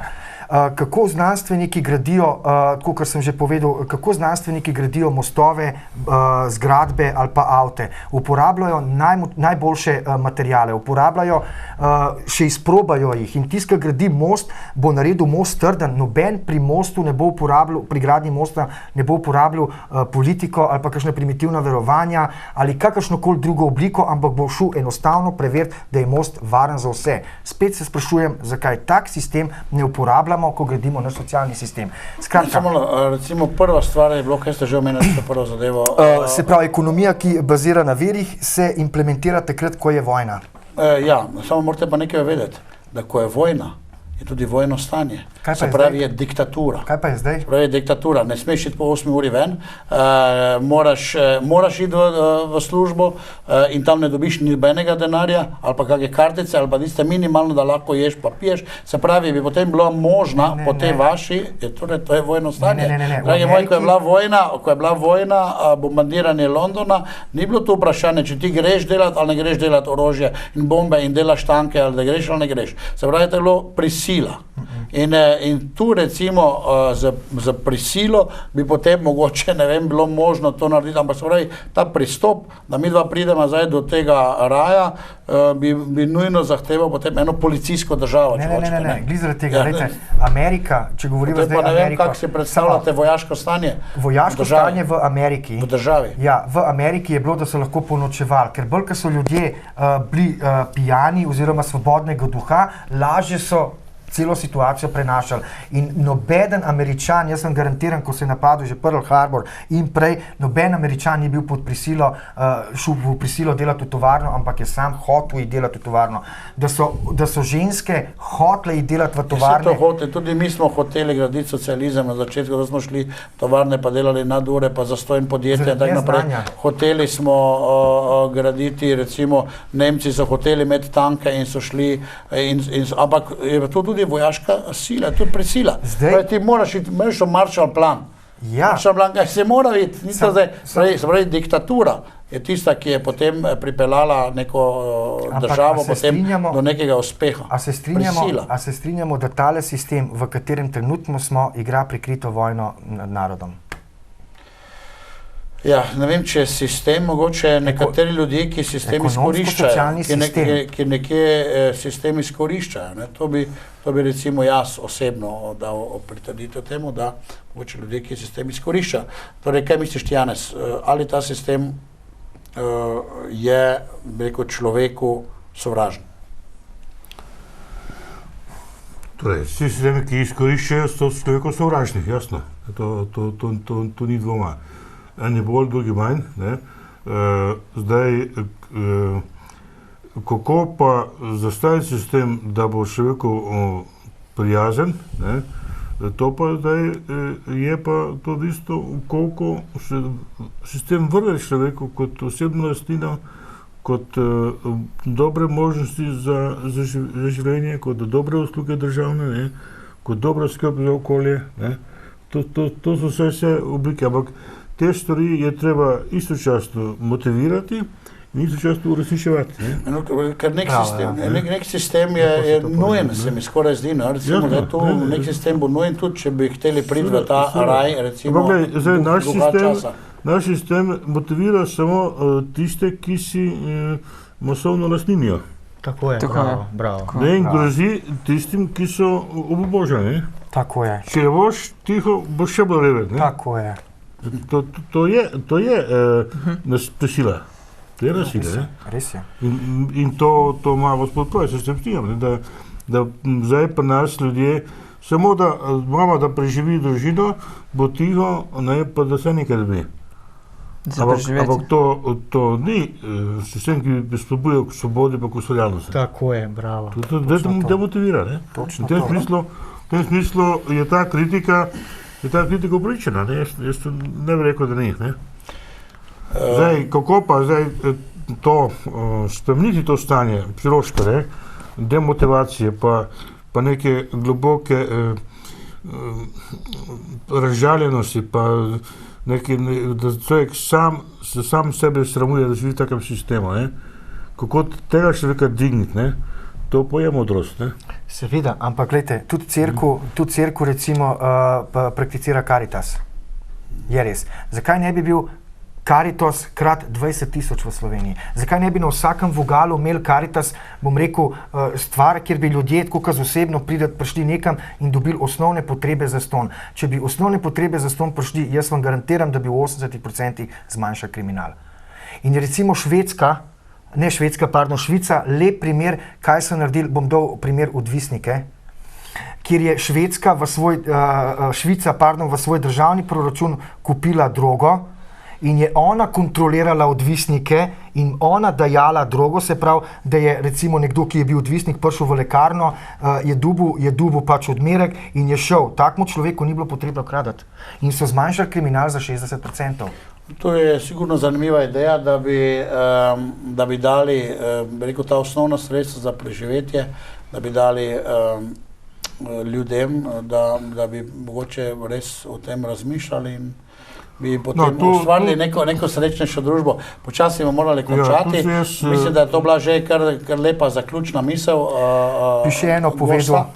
Kako znanstveniki gradijo, tako kot sem že povedal, kako znanstveniki gradijo mostove, zgradbe ali pa avte. Uporabljajo najboljše materijale, uporabljajo, še izprobajo jih in tisti, ki gradi most, bo naredil most trden, noben pri mostu ne bo uporabljal, pri gradnji mosta ne bo uporabljal politiko ali pa kakšne primitivna verovanja ali kakršnokoli drugo obliko, ampak bo šel enostavno preveriti, da je most varen za vse. Spet se sprašujem, zakaj tak sistem ne uporabljamo, ko gradimo naš socialni sistem. Skratka, Recimo prva stvar je bilo, kaj ste že omenili, prvo zadevo. se pravi, ekonomija, ki bazira na verih, se implementira takrat, ko je vojna. Ja, samo morate pa nekaj vedeti, da ko je vojna, je tudi vojno stanje. Kaj pa Se je pravi, zdaj? je diktatura. Kaj pa je zdaj? Se pravi, je diktatura. Ne smeš iti po 8 uri ven, moraš iti v službo in tam ne dobiš nobenega denarja, ali pa kakšne kartice, ali pa tiste minimalno, da lahko ješ pa piješ. Se pravi, bi potem bila možna po tej vaši, torej to je vojno stanje. Ne. Dragi moj, ko je bila vojna, bombardiranje Londona, ni bilo to vprašanje, če ti greš delati ali ne greš delati orožje in bombe in delaš tanke, ali da greš ali ne greš. Se pravi, to je bilo prisila. In tu recimo za prisilo bi potem mogoče, ne vem, bilo možno to narediti, ampak se pravi, ta pristop, da mi dva pridemo zdaj do tega raja, bi nujno zahteval potem eno policijsko državo. Ne, glih zaradi tega, gledajte, Amerika, če govorimo zdaj o Ameriki. Ne vem, Ameriko, kako si predstavljate vojaško stanje vojaško stanje v Ameriki. v državi. Ja, v Ameriki je bilo, da so lahko ponočevali, ker bolj, ko so ljudje bili pijani oziroma svobodnega duha, lažje so celo situacijo prenašali. In nobeden Američan, jaz sem garantiran, ko se je napadel že Pearl Harbor in prej, noben Američan ni bil pod prisilo, šel v prisilo delati v tovarno, ampak je sam hotel iti delati v tovarno. Da so ženske hotele iti delati v tovarne. Tudi mi smo hoteli graditi socializem na začetku, da smo šli v tovarne pa delali nadure, pa zastojn podjetja in tako naprej. Hoteli smo graditi, recimo Nemci so hoteli imeti tanke in so šli, ampak je to tudi vojaška sila, tudi prisila. Zdaj, ti moraš iti, imaš Marshall plan. Ja. Marshall plan, kaj se mora videti, se pravi, diktatura je tista, ki je potem pripeljala neko državo potem do nekega uspeha. A se strinjamo, da tale sistem, v katerem trenutno smo, igra prikrito vojno nad narodom? Ja, ne vem, če je sistem, mogoče nekateri ljudje, ki sistem izkoriščajo, ki nekje sistem izkoriščajo. Ne? To bi recimo jaz osebno dal pritrditev temu, da mogoče ljudje, ki sistem izkoriščajo. Torej, kaj misliš, Janez, ali ta sistem je, bi rekel, človeku sovražen? Torej, sistemi, ki izkoriščajo, so človeku sovražni, jasno. To ni dvoma. En je bolj, drugi manj. Zdaj, kako pa zastaviti sistem, da bo človeku prijazen, to pa zdaj je pa to isto, koliko se sistem vrne človeku kot osebno lastnino, kot dobre možnosti za življenje, kot dobre usluge državne, kot dobra skrb za okolje. To so vse oblike, ampak te stvari je treba istočasno motivirati in istočasno uresničevati. Ker nek sistem je nujen, se mi skoraj zdi, recimo, da je to nek sistem bo nujen tudi, če bi hteli priti v ta raj, recimo, dolga časa. Naš sistem motivira samo tiste, ki si masovno lastninijo. Tako je, bravo. In grozi tistim, ki so obubožani. Tako je. Če boš tiho, boš še bolj reven. Tako je. To je nasila. To je nasilje. Res je. In to ima gospod Projs, se s tem strinjam, da zdaj pri nas ljudje, samo da mama, da preživi družino, bo tiho, pa da se nekaj dobi. Ampak to ni sistem, ki bi spodbujal k svobodi pa k ustvarjalnosti. Tako je, bravo. To demotivira. V tem smislu je ta kritika upravičena. Jaz ne bi rekel, da ni. Zdaj, kako pa spremeniti to stanje psihološke demotivacije, pa neke globoke razžaljenosti, pa da človek sam sebe sramuje, da živi v takem sistemu. Kako tega človeka digniti, to pa je modrost. Seveda, ampak gledajte, tudi cerkev recimo prakticira Caritas. Je res. Zakaj ne bi bil Caritas krat 20,000 v Sloveniji? Zakaj ne bi na vsakem vogalu imeli Caritas, bom rekel, stvar, kjer bi ljudje tako kot osebno prišli nekam in dobili osnovne potrebe za ston. Če bi osnovne potrebe za ston prišli, jaz vam garantiram, da bi v 80% zmanjšal kriminal. In recimo Švica, lep primer, kaj so naredili, bom dal primer odvisnike, kjer je Švica v svoj državni proračun kupila drogo in je ona kontrolirala odvisnike in ona dajala drogo, se pravi, da je recimo nekdo, ki je bil odvisnik, prišel v lekarno, je dobil pač odmerek in je šel. Takmu človeku ni bilo potrebno kradati. In so zmanjšali kriminal za 60%. To je sigurno zanimiva ideja, da bi dali, rekel, ta osnovna sredstva za preživetje, da bi dali ljudem, da bi mogoče res o tem razmišljali in bi potem ustvarili neko srečnejšo družbo. Počasi bomo morali končati. Mislim, da je to bila že kar lepa zaključna misel. Bi še eno povedal,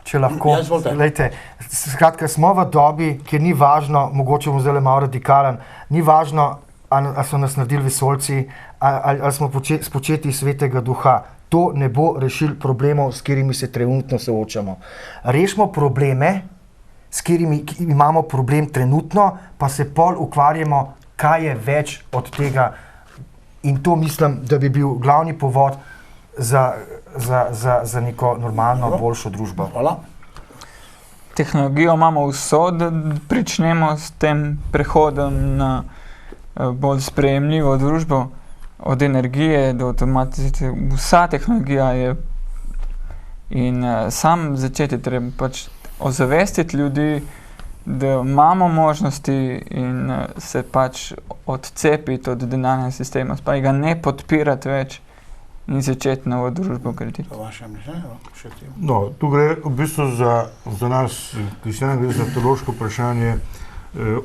če lahko. Glejte, skratka, smo v dobi, kjer ni važno, mogoče bom zdaj malo radikalen, ni važno, ali so nas naredili vesoljci, ali smo spočeti svetega duha. To ne bo rešil problemov, s katerimi se trenutno soočamo. Rešimo probleme, s katerimi imamo problem trenutno, pa se pol ukvarjamo, kaj je več od tega. In to mislim, da bi bil glavni povod za neko normalno, boljšo družbo. Hvala. Tehnologijo imamo vso, da pričnemo s tem prehodom na bolj sprejemljivo družbo. Od energije do avtomatizacije, vsa tehnologija je. In sam začeti treba pač ozavestiti ljudi, da imamo možnosti in se pač odcepiti od denarnega sistema, pa ga ne podpirati več in začeti novo družbo graditi. To vaše mišljenje? No, tu gre v bistvu za nas, kristjane, gre za teološko vprašanje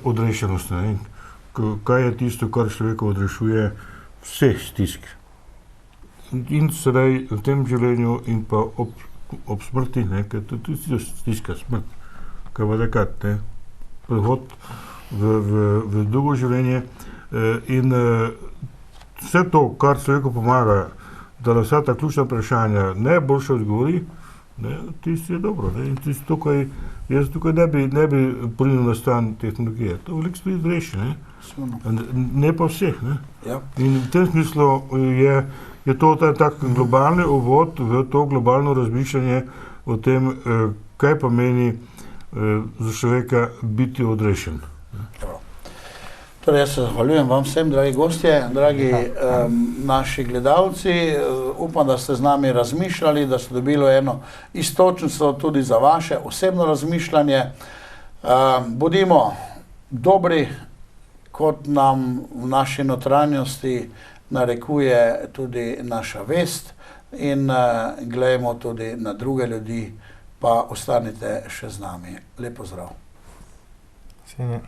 odrešenosti. Kaj je tisto, kar človeka odrešuje vseh stisk. In sedaj v tem življenju in pa ob smrti, ker to je stiska, smrt, kaj pa takrat, prehod v drugo življenje, In vse to, kar človeku pomaga, da na vsa ta ključna vprašanja najboljše odgovori, ne, tisti je dobro. Ne? In tisti tukaj, jaz tukaj ne bi porinil na stran tehnologije. To veliko stvari zreši, ne pa vseh. Ne? Ja. In v tem smislu je to tak globalni uvod v to globalno razmišljanje o tem, kaj pomeni za človeka biti odrešen. Torej, jaz se zahvaljujem vam vsem, dragi gostje, dragi naši gledalci. Upam, da ste z nami razmišljali, da ste dobili eno istočnico tudi za vaše osebno razmišljanje. Bodimo dobri, kot nam v naši notranjosti narekuje tudi naša vest, in gledajmo tudi na druge ljudi, pa ostanite še z nami. Lep pozdrav. Sine.